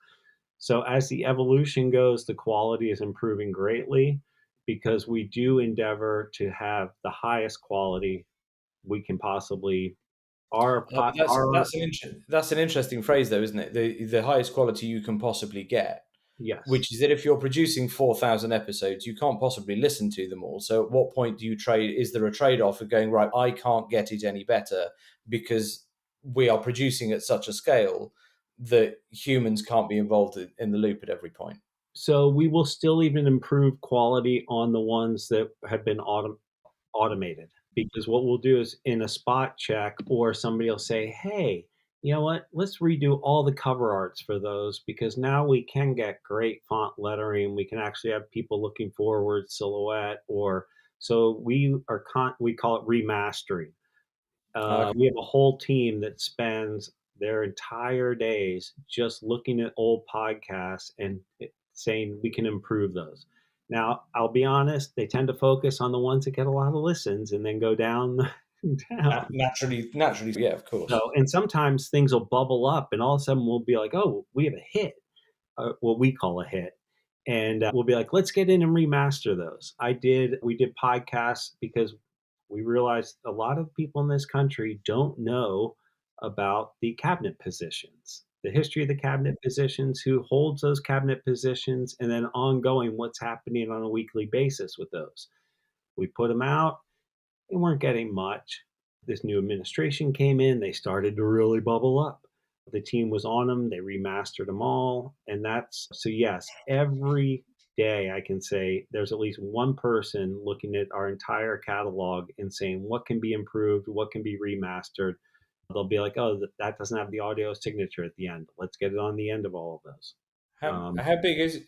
So as the evolution goes, the quality is improving greatly because we do endeavor to have the highest quality we can possibly. That's an interesting phrase, though, isn't it? The highest quality you can possibly get. Yes. Which is that if you're producing 4,000 episodes, you can't possibly listen to them all. So at what point do you trade? Is there a trade-off of going, right, I can't get it any better because we are producing at such a scale that humans can't be involved in the loop at every point? So we will still even improve quality on the ones that have been automated, because what we'll do is in a spot check, or somebody will say, hey, you know what, let's redo all the cover arts for those, because now we can get great font lettering. We can actually have people looking forward, silhouette, or so we call it remastering. We have a whole team that spends their entire days just looking at old podcasts and saying we can improve those. Now, I'll be honest, they tend to focus on the ones that get a lot of listens and then go down. Naturally, yeah, of course. So, and sometimes things will bubble up and all of a sudden we'll be like, oh, we have a hit, what we call a hit. And we'll be like, let's get in and remaster those. We did podcasts because we realized a lot of people in this country don't know about the cabinet positions, the history of the cabinet positions, who holds those cabinet positions, and then ongoing what's happening on a weekly basis with those. We put them out. They weren't getting much. This new administration came in. They started to really bubble up. The team was on them. They remastered them all. And so yes, every day I can say there's at least one person looking at our entire catalog and saying what can be improved, what can be remastered. They'll be like, oh, that doesn't have the audio signature at the end. Let's get it on the end of all of those. How big is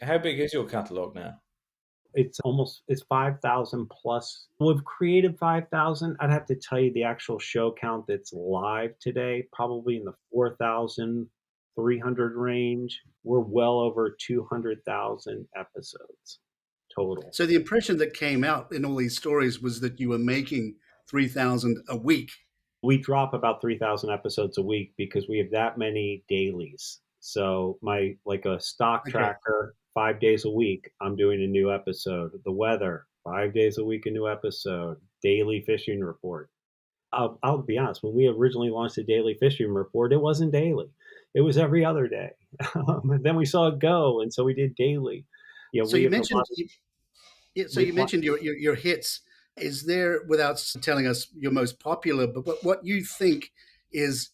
your catalog now? It's 5,000 plus. We've created 5,000. I'd have to tell you the actual show count that's live today, probably in the 4,300 range. We're well over 200,000 episodes total. So the impression that came out in all these stories was that you were making 3,000 a week. We drop about 3,000 episodes a week because we have that many dailies. So a stock tracker, 5 days a week, I'm doing a new episode. The weather, 5 days a week, a new episode. Daily fishing report. I'll be honest, when we originally launched the daily fishing report, it wasn't daily. It was every other day. Then we saw it go, and so we did daily. So you mentioned your hits. Is there, without telling us your most popular, but what you think is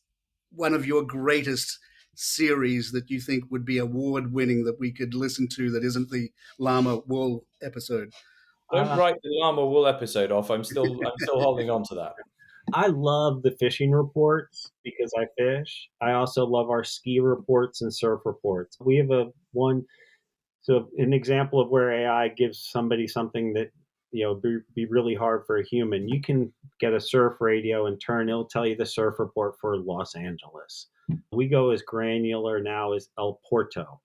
one of your greatest series that you think would be award-winning that we could listen to that isn't the llama wool episode? Don't write the llama wool episode off. I'm still holding on to that. I love the fishing reports because I fish. I also love our ski reports and surf reports. We have an example of where AI gives somebody something that be really hard for a human. You can get a surf radio and it'll tell you the surf report for Los Angeles. We go as granular now as El Porto,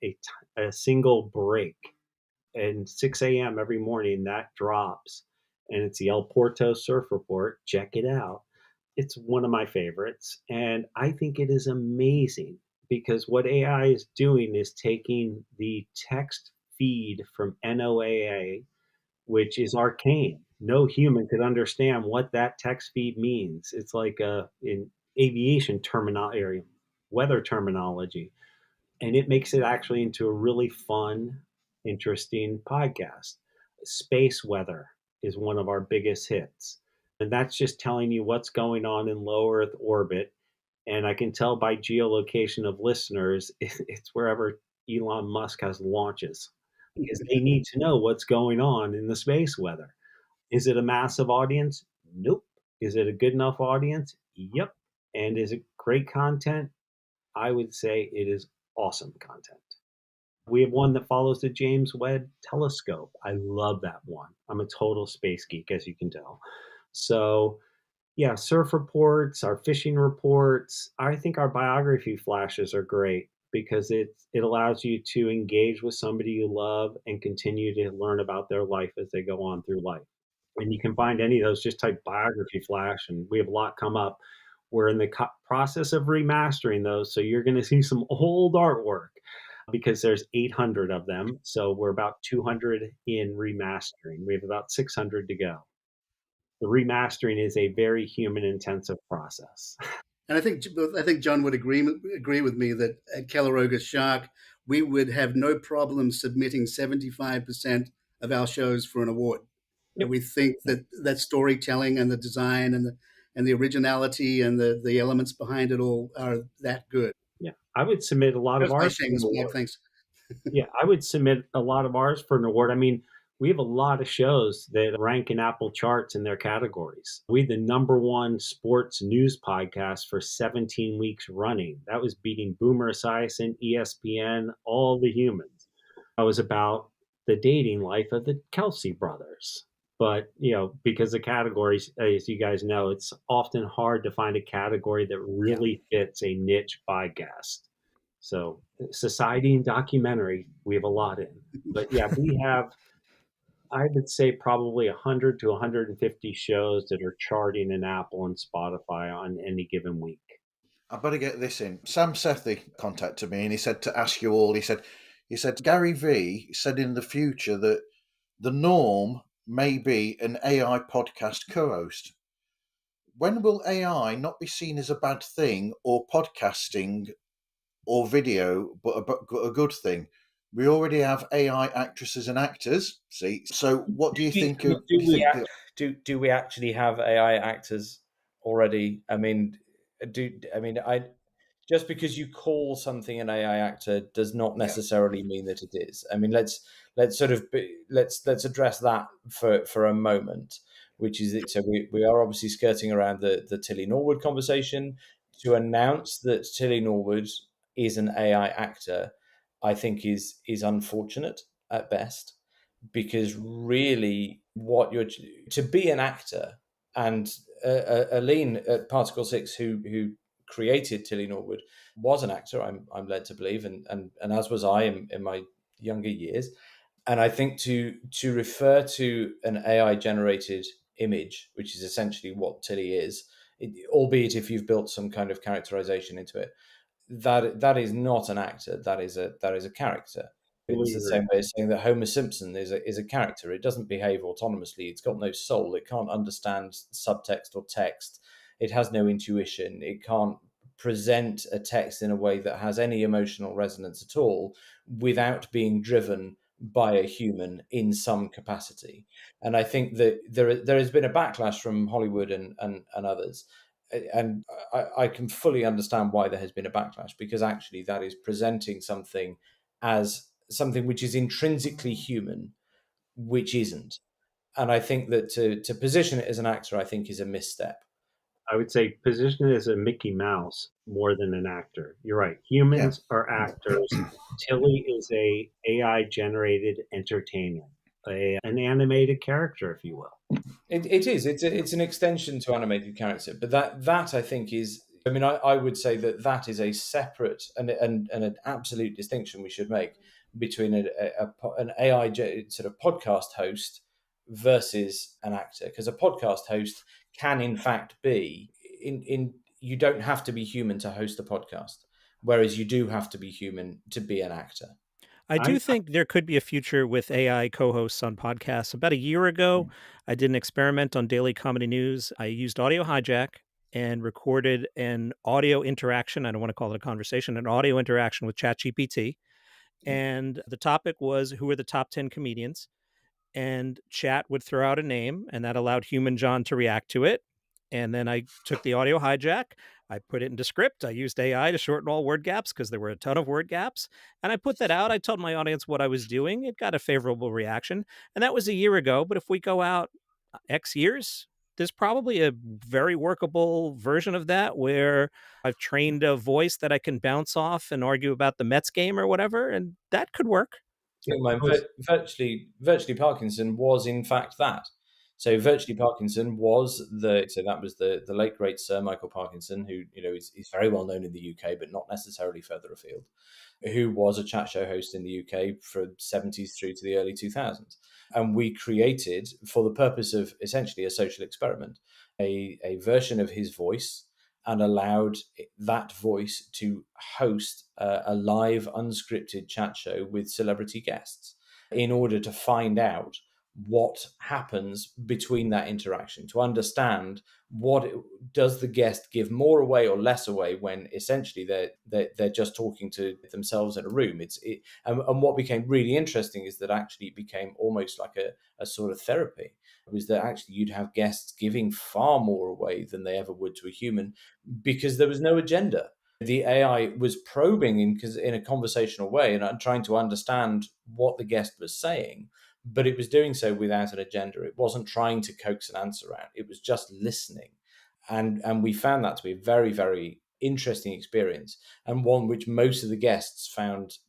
a single break. And 6 a.m. every morning that drops. And it's the El Porto surf report. Check it out. It's one of my favorites. And I think it is amazing because what AI is doing is taking the text feed from NOAA, which is arcane. No human could understand what that text feed means. It's like in aviation terminology, weather terminology. And it makes it actually into a really fun, interesting podcast. Space weather is one of our biggest hits. And that's just telling you what's going on in low Earth orbit. And I can tell by geolocation of listeners, it's wherever Elon Musk has launches, because they need to know what's going on in the space weather. Is it a massive audience? Nope. Is it a good enough audience? Yep. And is it great content, I would say it is awesome content. We have one that follows the James Webb Telescope. I love that one. I'm a total space geek, as you can tell. So, yeah, surf reports, our fishing reports. I think our biography flashes are great because it allows you to engage with somebody you love and continue to learn about their life as they go on through life. And you can find any of those, just type biography flash, and we have a lot come up. We're in the process of remastering those, so you're going to see some old artwork because there's 800 of them. So we're about 200 in remastering. We have about 600 to go. The remastering is a very human intensive process. And I think John would agree with me that at Caloroga Shark, we would have no problem submitting 75% of our shows for an award. Yep. We think that storytelling and the design and the originality and the elements behind it all are that good. Yeah, I would submit a lot of That's my ours. shameless plug. Thanks. Yeah, I would submit a lot of ours for an award. I mean, we have a lot of shows that rank in Apple charts in their categories. We had the #1 sports news podcast for 17 weeks running. That was beating Boomer Esiason, ESPN, all the humans. That was about the dating life of the Kelsey brothers. But, because the categories, as you guys know, it's often hard to find a category that really fits a niche podcast. So society and documentary, we have a lot in. But yeah, we have, I would say, probably 100 to 150 shows that are charting in Apple and Spotify on any given week. I better get this in. Sam Sethi contacted me and he said to ask you all, he said Gary V said in the future that the norm may be an AI podcast co-host. When will AI not be seen as a bad thing or podcasting or video, but a good thing? We already have AI actresses and actors. See, so what do you think of? Do we actually have AI actors already? Just because you call something an AI actor does not necessarily mean that it is. I mean, let's address that for a moment, which is that. So we are obviously skirting around the Tilly Norwood conversation. To announce that Tilly Norwood is an AI actor, I think is unfortunate at best, because really what you're to be an actor, and Aline at Particle 6, who created Tilly Norwood, was an actor, I'm led to believe, and as was I in my younger years. And I think to refer to an AI generated image, which is essentially what Tilly is, albeit if you've built some kind of characterization into it, that is not an actor. That is a character. It's the same way as saying that Homer Simpson is a character. It doesn't behave autonomously. It's got no soul. It can't understand subtext or text. It has no intuition. It can't present a text in a way that has any emotional resonance at all without being driven by a human in some capacity. And I think that there has been a backlash from Hollywood and others. And I can fully understand why there has been a backlash, because actually that is presenting something as something which is intrinsically human, which isn't. And I think that to position it as an actor, I think, is a misstep. I would say position it as a Mickey Mouse more than an actor. You're right. Humans are actors. Tilly is a AI generated entertainer, an animated character, if you will. It is. It's an extension to animated character, but that I think is. I mean, I would say that is a separate and an absolute distinction we should make between an AI sort of podcast host versus an actor, because a podcast host can in fact be in you don't have to be human to host a podcast, whereas you do have to be human to be an actor. I do think there could be a future with AI co-hosts on podcasts. About a year ago, I did an experiment on Daily Comedy News. I used Audio Hijack and recorded an audio interaction. I don't want to call it a conversation, an audio interaction with ChatGPT. And the topic was, who are the top 10 comedians? And Chat would throw out a name, and that allowed Human John to react to it. And then I took the Audio Hijack, I put it into Descript. I used AI to shorten all word gaps because there were a ton of word gaps. And I put that out. I told my audience what I was doing. It got a favorable reaction. And that was a year ago. But if we go out X years, there's probably a very workable version of that where I've trained a voice that I can bounce off and argue about the Mets game or whatever, and that could work. Virtually Parkinson was in fact that. So virtually Parkinson was that was the late great Sir Michael Parkinson, who is very well known in the UK, but not necessarily further afield, who was a chat show host in the UK from '70s through to the early 2000s. And we created, for the purpose of essentially a social experiment, a version of his voice, and allowed that voice to host a live unscripted chat show with celebrity guests in order to find out what happens between that interaction, to understand does the guest give more away or less away when essentially they're just talking to themselves in a room. And what became really interesting is that actually it became almost like a sort of therapy. It was that actually you'd have guests giving far more away than they ever would to a human because there was no agenda. The AI was probing in a conversational way and trying to understand what the guest was saying, but it was doing so without an agenda. It wasn't trying to coax an answer out. It was just listening. And we found that to be a very, very interesting experience, and one which most of the guests found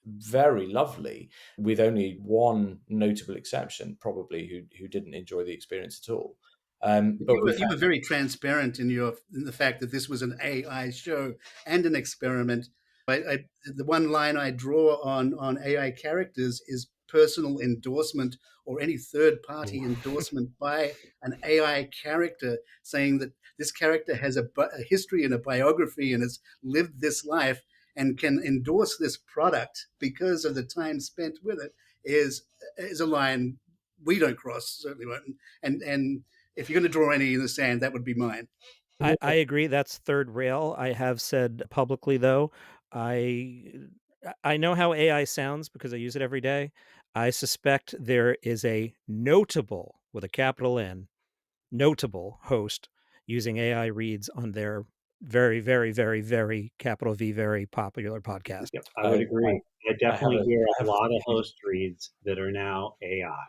very lovely, with only one notable exception, probably, who didn't enjoy the experience at all. But you were very transparent in the fact that this was an AI show and an experiment. The one line I draw on AI characters is personal endorsement or any third-party endorsement by an AI character saying that this character has a history and a biography and has lived this life and can endorse this product because of the time spent with it is a line we don't cross, certainly won't. And if you're going to draw any in the sand, that would be mine. I agree. That's third rail. I have said publicly, though, I know how AI sounds because I use it every day. I suspect there is a notable, with a capital N, notable host using AI reads on their very, very, very, very capital V, very popular podcast. Yep, I would agree. I definitely hear a lot of host reads that are now AI.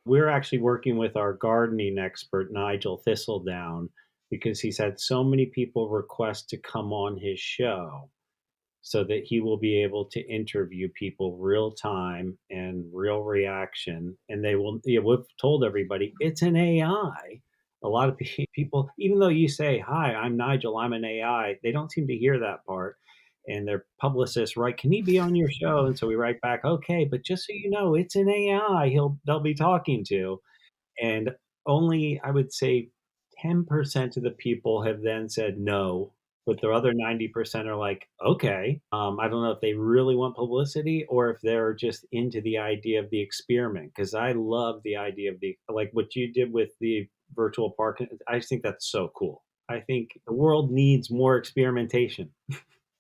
We're actually working with our gardening expert, Nigel Thistledown, because he's had so many people request to come on his show so that he will be able to interview people real time and real reaction. And they will, we've told everybody it's an AI. A lot of people, even though you say, "Hi, I'm Nigel, I'm an AI," they don't seem to hear that part. And their publicists write, "Can he be on your show?" And so we write back, "Okay, but just so you know, it's an AI they'll be talking to." And only, I would say, 10% of the people have then said no, but the other 90% are like, okay. I don't know if they really want publicity or if they're just into the idea of the experiment, because I love the idea of like what you did with the virtual park. I just think that's so cool. I think the world needs more experimentation.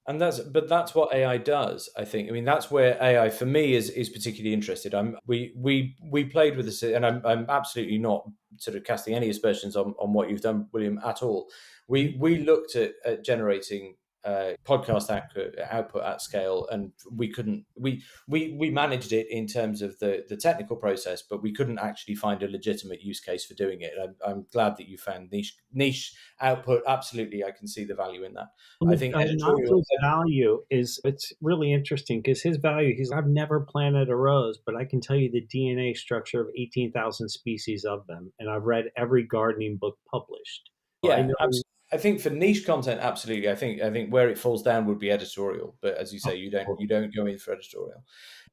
And that's what AI does, I think. I mean, that's where AI for me is particularly interested. We played with this, and I'm absolutely not sort of casting any aspersions on what you've done, William, at all. We looked at generating podcast output at scale, and we couldn't. We managed it in terms of the technical process, but we couldn't actually find a legitimate use case for doing it. I'm glad that you found niche output. Absolutely, I can see the value in that. I think Nigel's value is, it's really interesting because his value, I've never planted a rose, but I can tell you the DNA structure of 18,000 species of them, and I've read every gardening book published. Yeah, I think for niche content, absolutely. I think where it falls down would be editorial, but as you say, you don't go in for editorial.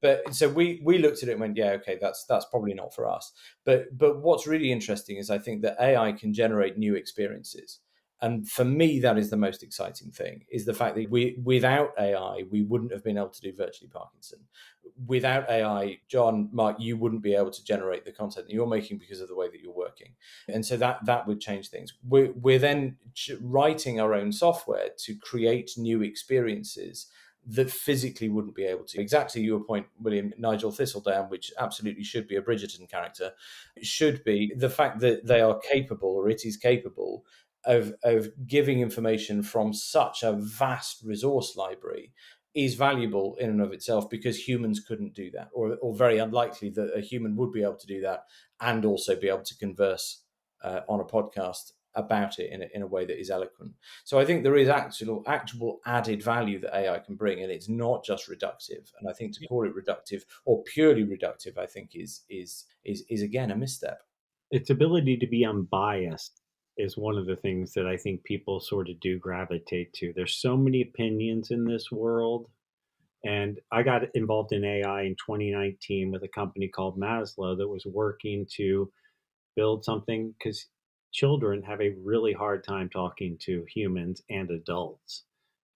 But so we looked at it and went, yeah, okay, that's probably not for us. But what's really interesting is I think that AI can generate new experiences. And for me, that is the most exciting thing, is the fact that without AI, we wouldn't have been able to do Virtually Parkinson. Without AI, John, Mark, you wouldn't be able to generate the content that you're making because of the way that you're working. And so that would change things. We're then writing our own software to create new experiences that physically wouldn't be able to. Exactly your point, William, Nigel Thistledown, which absolutely should be a Bridgerton character, should be the fact that they are capable, or it is capable, of giving information from such a vast resource library is valuable in and of itself, because humans couldn't do that, or very unlikely that a human would be able to do that and also be able to converse on a podcast about it in a way that is eloquent. So I think there is actual added value that AI can bring, and it's not just reductive. And I think to call it reductive or purely reductive, I think is again a misstep. Its ability to be unbiased is one of the things that I think people sort of do gravitate to. There's so many opinions in this world. And I got involved in AI in 2019 with a company called Maslow that was working to build something because children have a really hard time talking to humans and adults,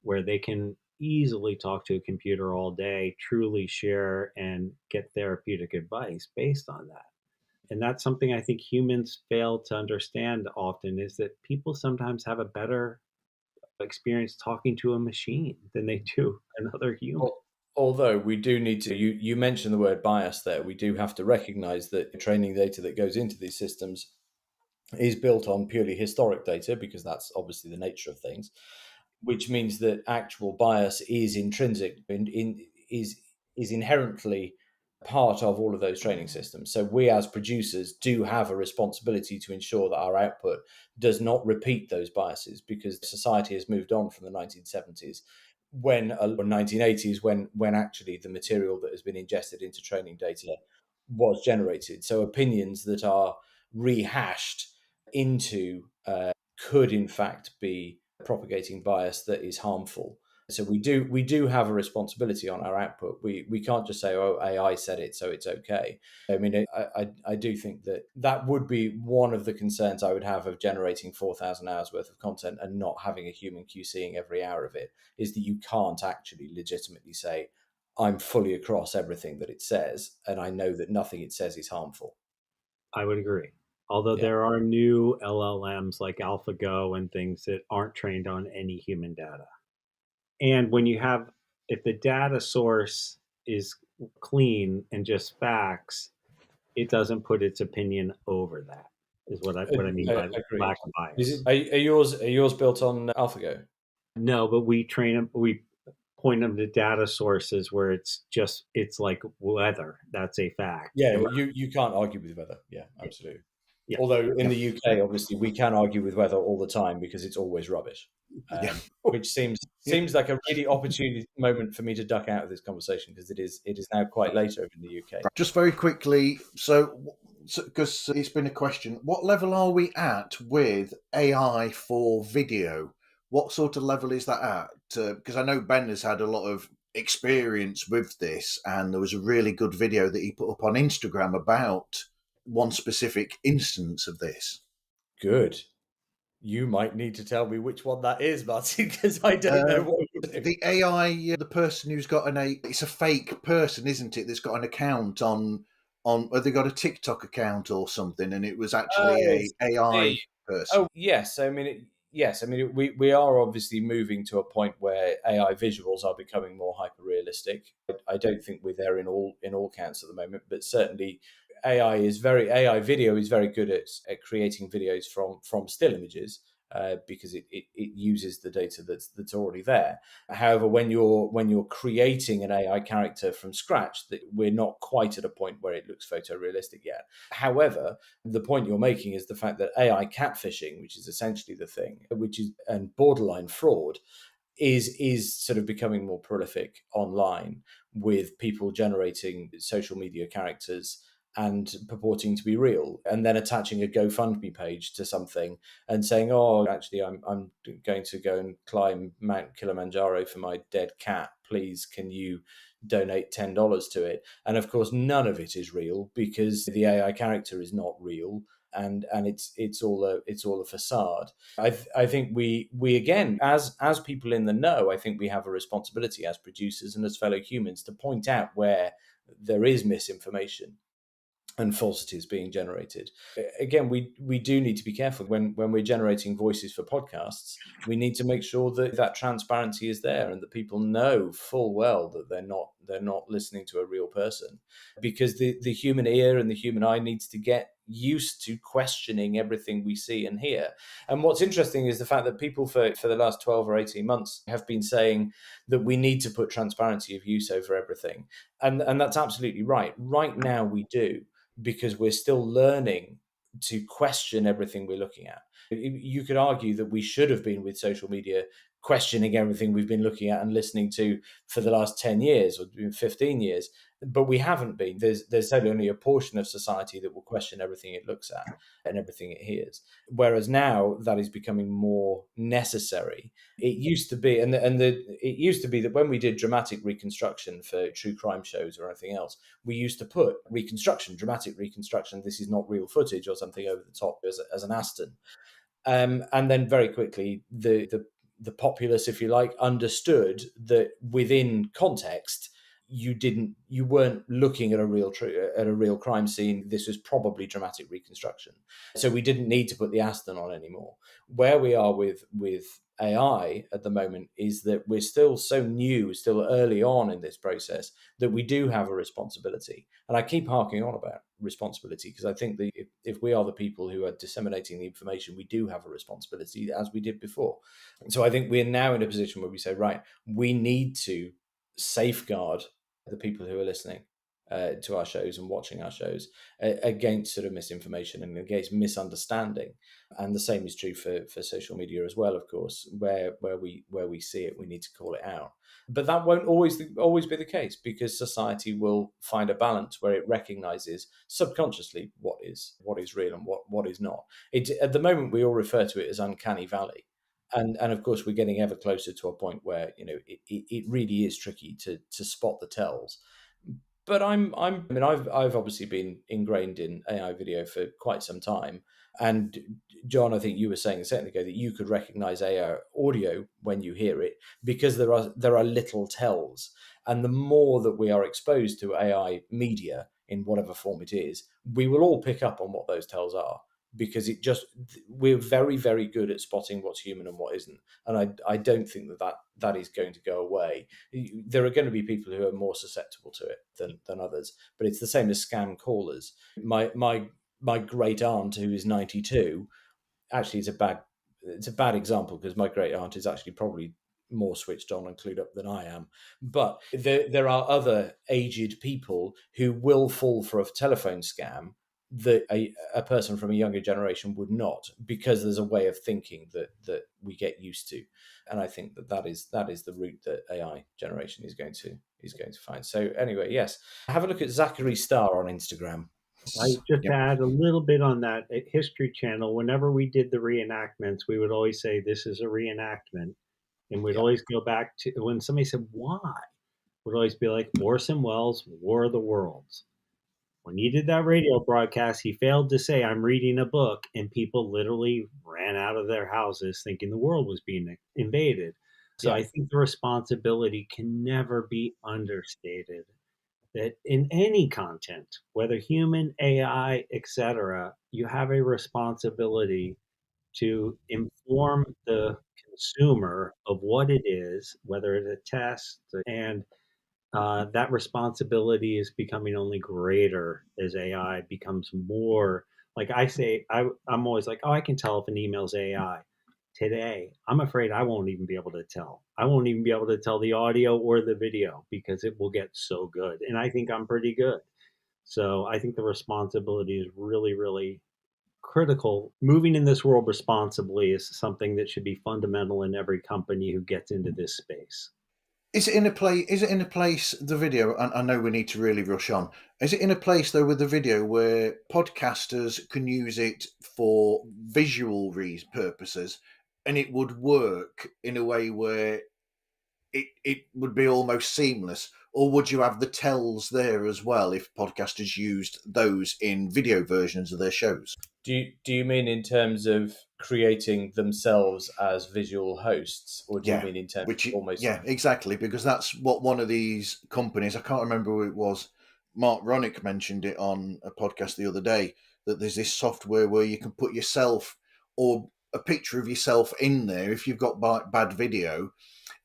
where they can easily talk to a computer all day, truly share and get therapeutic advice based on that. And that's something I think humans fail to understand often, is that people sometimes have a better experience talking to a machine than they do another human. Although we do need to, you mentioned the word bias there, we do have to recognize that the training data that goes into these systems is built on purely historic data, because that's obviously the nature of things, which means that actual bias is intrinsic, is inherently part of all of those training systems. So we as producers do have a responsibility to ensure that our output does not repeat those biases, because society has moved on from the 1970s or 1980s when actually the material that has been ingested into training data was generated. So opinions that are rehashed into could in fact be propagating bias that is harmful. So we do have a responsibility on our output. We can't just say, oh, AI said it, so it's okay. I mean, I do think that would be one of the concerns I would have of generating 4,000 hours worth of content and not having a human QCing every hour of it, is that you can't actually legitimately say, I'm fully across everything that it says, and I know that nothing it says is harmful. I would agree. Although there are new LLMs like AlphaGo and things that aren't trained on any human data. And when you have, if the data source is clean and just facts, it doesn't put its opinion over that, is what I mean by lack of bias. Are yours built on AlphaGo? No, but we train them, we point them to data sources where it's like weather. That's a fact. Yeah, you can't argue with weather. Yeah, absolutely. Yeah. Although in the UK, obviously, we can argue with weather all the time because it's always rubbish, which seems like a really opportune moment for me to duck out of this conversation, because it is now quite late over in the UK. Just very quickly, so because it's been a question, what level are we at with AI for video? What sort of level is that at? Because I know Ben has had a lot of experience with this, and there was a really good video that he put up on Instagram about one specific instance of this. Good. You might need to tell me which one that is, Martin, because I don't know what the AI, the person who's got it's a fake person, isn't it? That's got an account on they got a TikTok account or something, and it was actually a AI person. Oh yes, I mean we are obviously moving to a point where AI visuals are becoming more hyper realistic. I don't think we're there in all counts at the moment, but certainly AI video is very good at creating videos from still images, because it uses the data that's already there. However, when you're creating an AI character from scratch, that we're not quite at a point where it looks photorealistic yet. However, the point you're making is the fact that AI catfishing, which is essentially the thing, and borderline fraud, is sort of becoming more prolific online, with people generating social media characters and purporting to be real, and then attaching a GoFundMe page to something and saying, oh, actually, I'm going to go and climb Mount Kilimanjaro for my dead cat. Please, can you donate $10 to it? And of course, none of it is real, because the AI character is not real. And it's all a facade. I think we again, as people in the know, I think we have a responsibility as producers and as fellow humans to point out where there is misinformation and falsities being generated. Again, we do need to be careful when we're generating voices for podcasts. We need to make sure that transparency is there, and that people know full well that they're not listening to a real person, because the human ear and the human eye needs to get used to questioning everything we see and hear. And what's interesting is the fact that people for the last 12 or 18 months have been saying that we need to put transparency of use over everything. And that's absolutely right. Right now we do, because we're still learning to question everything we're looking at. You could argue that we should have been with social media questioning everything we've been looking at and listening to for the last 10 years or 15 years, but we haven't been. There's only a portion of society that will question everything it looks at and everything it hears. Whereas now that is becoming more necessary. It used to be, it used to be that when we did dramatic reconstruction for true crime shows or anything else, we used to put dramatic reconstruction, this is not real footage or something over the top as an aston. And then very quickly, the populace, if you like, understood that within context, you weren't looking at a real crime scene. This was probably dramatic reconstruction. So we didn't need to put the aston on anymore. Where we are with AI at the moment is that we're still so new, still early on in this process, that we do have a responsibility. And I keep harking on about responsibility because I think that if we are the people who are disseminating the information, we do have a responsibility, as we did before. And so I think we're now in a position where we say, right, we need to safeguard the people who are listening to our shows and watching our shows against sort of misinformation and against misunderstanding. And the same is true for social media as well, of course, where we see it, we need to call it out. But that won't always be the case, because society will find a balance where it recognizes subconsciously what is real and what is not. At the moment, we all refer to it as uncanny valley. And of course, we're getting ever closer to a point where it really is tricky to spot the tells. But I've obviously been ingrained in AI video for quite some time. And John, I think you were saying a second ago that you could recognize AI audio when you hear it because there are little tells. And the more that we are exposed to AI media in whatever form it is, we will all pick up on what those tells are, because we're very, very good at spotting what's human and what isn't. And I don't think that is going to go away. There are going to be people who are more susceptible to it than others, but it's the same as scam callers. My great aunt, who is 92, actually it's a bad example because my great aunt is actually probably more switched on and clued up than I am. But there are other aged people who will fall for a telephone scam that a person from a younger generation would not, because there's a way of thinking that we get used to. And I think that is the route that AI generation is going to find. So anyway, yes, have a look at Zachary Starr on Instagram. I just add a little bit on that History Channel. Whenever we did the reenactments, we would always say this is a reenactment, and we'd always go back to when somebody said why, we'd always be like Orson Welles' War of the Worlds. When he did that radio broadcast, he failed to say, I'm reading a book, and people literally ran out of their houses thinking the world was being invaded. So I think the responsibility can never be understated, that in any content, whether human, AI, etc., you have a responsibility to inform the consumer of what it is, whether it's a test, and that responsibility is becoming only greater as AI becomes more. Like I say, I'm always like, oh, I can tell if an email's AI. Today, I'm afraid I won't even be able to tell. I won't even be able to tell the audio or the video because it will get so good. And I think I'm pretty good. So I think the responsibility is really, really critical. Moving in this world responsibly is something that should be fundamental in every company who gets into this space. Is it in a place, the video, and I know we need to really rush on, is it in a place though with the video where podcasters can use it for visual purposes, and it would work in a way where it would be almost seamless? Or would you have the tells there as well if podcasters used those in video versions of their shows? Do you mean in terms of creating themselves as visual hosts, or do you mean in terms of almost? Yeah, exactly, because that's what one of these companies, I can't remember who it was, Mark Ronick mentioned it on a podcast the other day, that there's this software where you can put yourself or a picture of yourself in there if you've got bad video,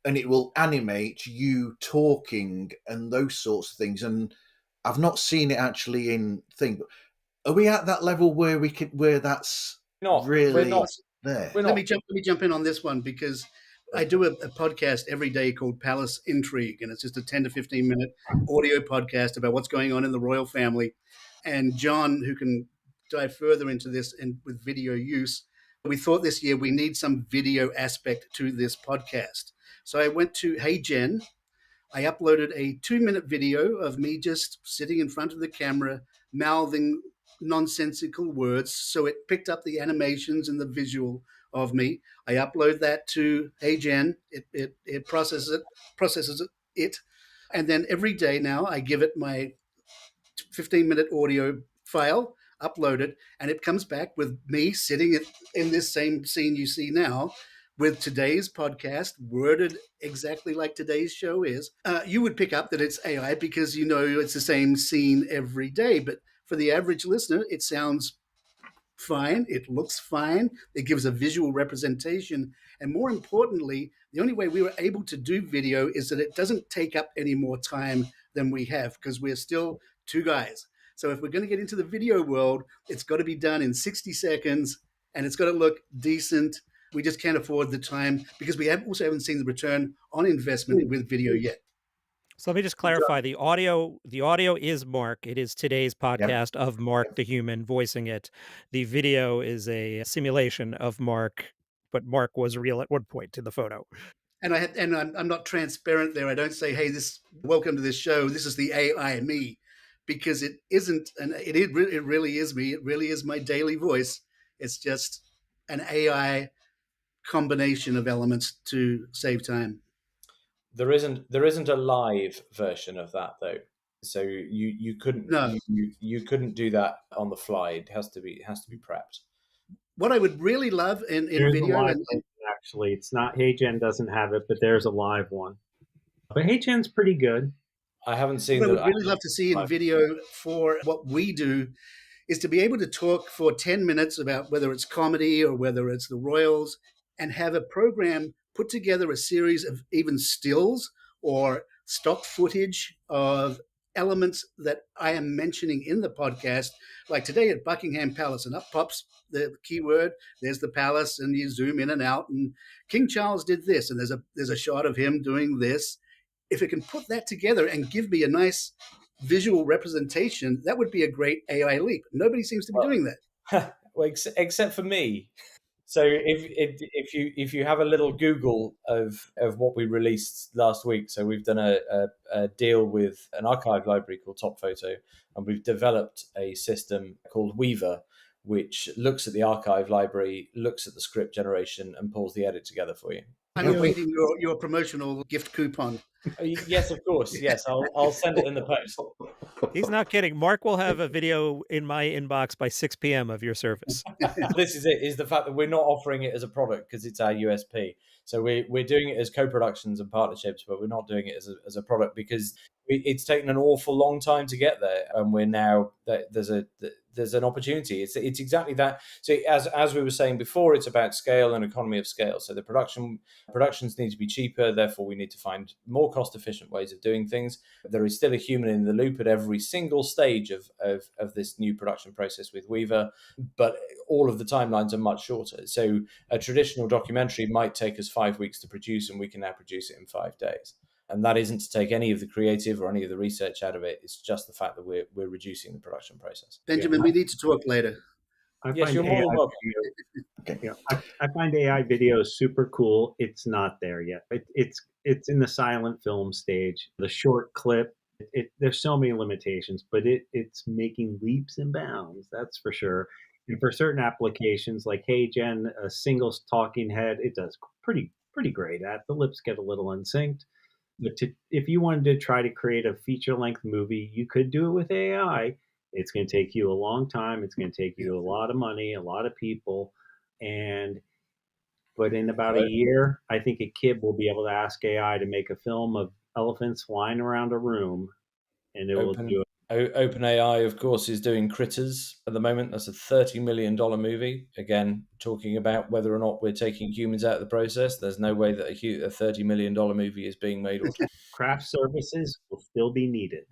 and it will animate you talking and those sorts of things. And I've not seen it actually in thing. But are we at that level where that's not really we're not there? Let me jump in on this one, because I do a podcast every day called Palace Intrigue, and it's just a 10 to 15 minute audio podcast about what's going on in the royal family. And John, who can dive further into this and with video use, we thought this year we need some video aspect to this podcast. So I went to HeyGen. I uploaded a 2-minute video of me just sitting in front of the camera, mouthing nonsensical words. So it picked up the animations and the visual of me. I upload that to HeyGen. It processes it. And then every day now I give it my 15-minute audio file, upload it, and it comes back with me sitting in this same scene you see now, with today's podcast worded exactly like today's show is. You would pick up that it's AI because you know it's the same scene every day. But for the average listener, it sounds fine. It looks fine. It gives a visual representation. And more importantly, the only way we were able to do video is that it doesn't take up any more time than we have, because we're still two guys. So if we're going to get into the video world, it's got to be done in 60 seconds and it's got to look decent. We just can't afford the time because we also haven't seen the return on investment with video yet. So let me just clarify: the audio is Mark. It is today's podcast of Mark the human voicing it. The video is a simulation of Mark, but Mark was real at one point in the photo. And I'm not transparent there. I don't say, "Hey, welcome to this show. This is the AI me," because it isn't. And it really is me. It really is my daily voice. It's just an AI combination of elements to save time. There isn't a live version of that though, so you couldn't you couldn't do that on the fly. It has to be prepped. What I would really love in video, actually, it's not HeyGen doesn't have it, but there's a live one. But HeyGen's pretty good. I haven't seen. What I would really love to see in video for what we do is to be able to talk for 10 minutes about whether it's comedy or whether it's the Royals, and have a program put together a series of even stills or stock footage of elements that I am mentioning in the podcast. Like today at Buckingham Palace, and up pops the keyword, there's the palace, and you zoom in and out, and King Charles did this, and there's a shot of him doing this. If it can put that together and give me a nice visual representation, that would be a great AI leap. Nobody seems to be doing that. Well, except for me. So if you have a little Google of what we released last week, so we've done a deal with an archive library called Top Photo, and we've developed a system called Weaver, which looks at the archive library, looks at the script generation, and pulls the edit together for you. I'm awaiting your promotional gift coupon. Yes, of course. Yes, I'll send it in the post. He's not kidding. Mark will have a video in my inbox by 6 p.m. of your service. This is the fact that we're not offering it as a product because it's our USP. So we're doing it as co-productions and partnerships, but we're not doing it as a product because it's taken an awful long time to get there, and we're now there's an opportunity. It's exactly that. So as we were saying before, it's about scale and economy of scale. So the productions need to be cheaper. Therefore, we need to find more cost-efficient ways of doing things. There is still a human in the loop at every single stage of this new production process with Weaver, but all of the timelines are much shorter. So a traditional documentary might take us 5 weeks to produce, and we can now produce it in 5 days. And that isn't to take any of the creative or any of the research out of it. It's just the fact that we're reducing the production process. Benjamin, we need to talk later. Yes, you're more than welcome. Okay. I find AI videos super cool. It's not there yet. It's in the silent film stage. The short clip, there's so many limitations, but it's making leaps and bounds, that's for sure. And for certain applications like HeyGen, a single talking head, it does pretty great at. The lips get a little unsynced. But if you wanted to try to create a feature-length movie, you could do it with AI. It's going to take you a long time. It's going to take you a lot of money, a lot of people. But in about a year, I think a kid will be able to ask AI to make a film of elephants flying around a room, and it will do it. OpenAI, of course, is doing Critters at the moment. That's a $30 million movie. Again, talking about whether or not we're taking humans out of the process. There's no way that a $30 million movie is being made. Craft services will still be needed.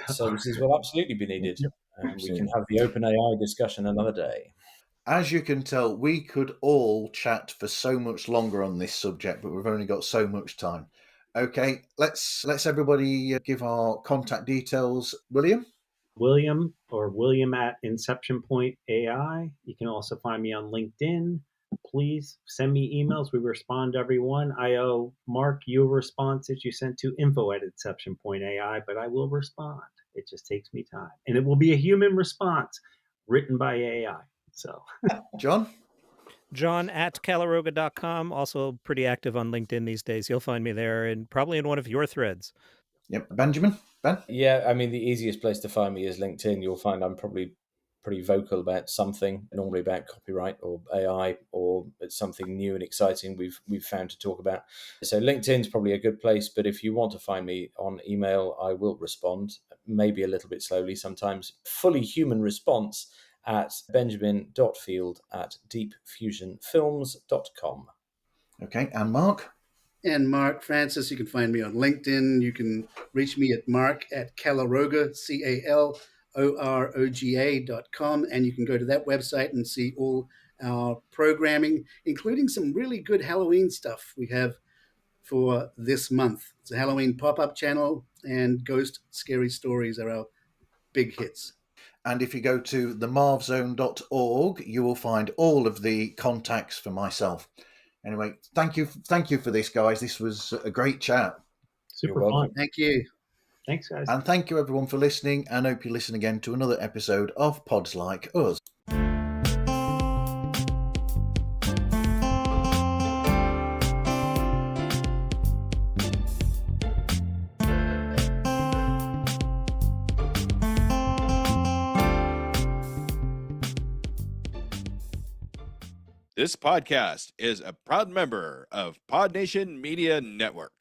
Services will absolutely be needed. And we can have the OpenAI discussion another day. As you can tell, we could all chat for so much longer on this subject, but we've only got so much time. Okay, let's everybody give our contact details. William? William or William at Inception Point AI. You can also find me on LinkedIn. Please send me emails. We respond to everyone. I owe Mark you a response that you sent to info@inception.ai, but I will respond. It just takes me time. And it will be a human response written by AI. So, John? John at Caloroga.com. Also pretty active on LinkedIn these days. You'll find me there and probably in one of your threads. Yep. Benjamin? Ben? Yeah, I mean, the easiest place to find me is LinkedIn. You'll find I'm probably pretty vocal about something, normally about copyright or AI or something new and exciting we've found to talk about. So LinkedIn's probably a good place, but if you want to find me on email, I will respond, maybe a little bit slowly sometimes. Fully human response at benjamin.field@deepfusionfilms.com. Okay. And Mark? And Mark Francis, you can find me on LinkedIn. You can reach me at mark@Caloroga, CALOROGA.com. And you can go to that website and see all our programming, including some really good Halloween stuff we have for this month. It's a Halloween pop-up channel, and Ghost Scary Stories are our big hits. And if you go to themarvzone.org, you will find all of the contacts for myself. Anyway, thank you for this, guys. This was a great chat. super You're welcome. fun. Thank you. Thanks, guys. And thank you, everyone, for listening. And hope you listen again to another episode of Pods Like Us. This podcast is a proud member of PodNation Media Network.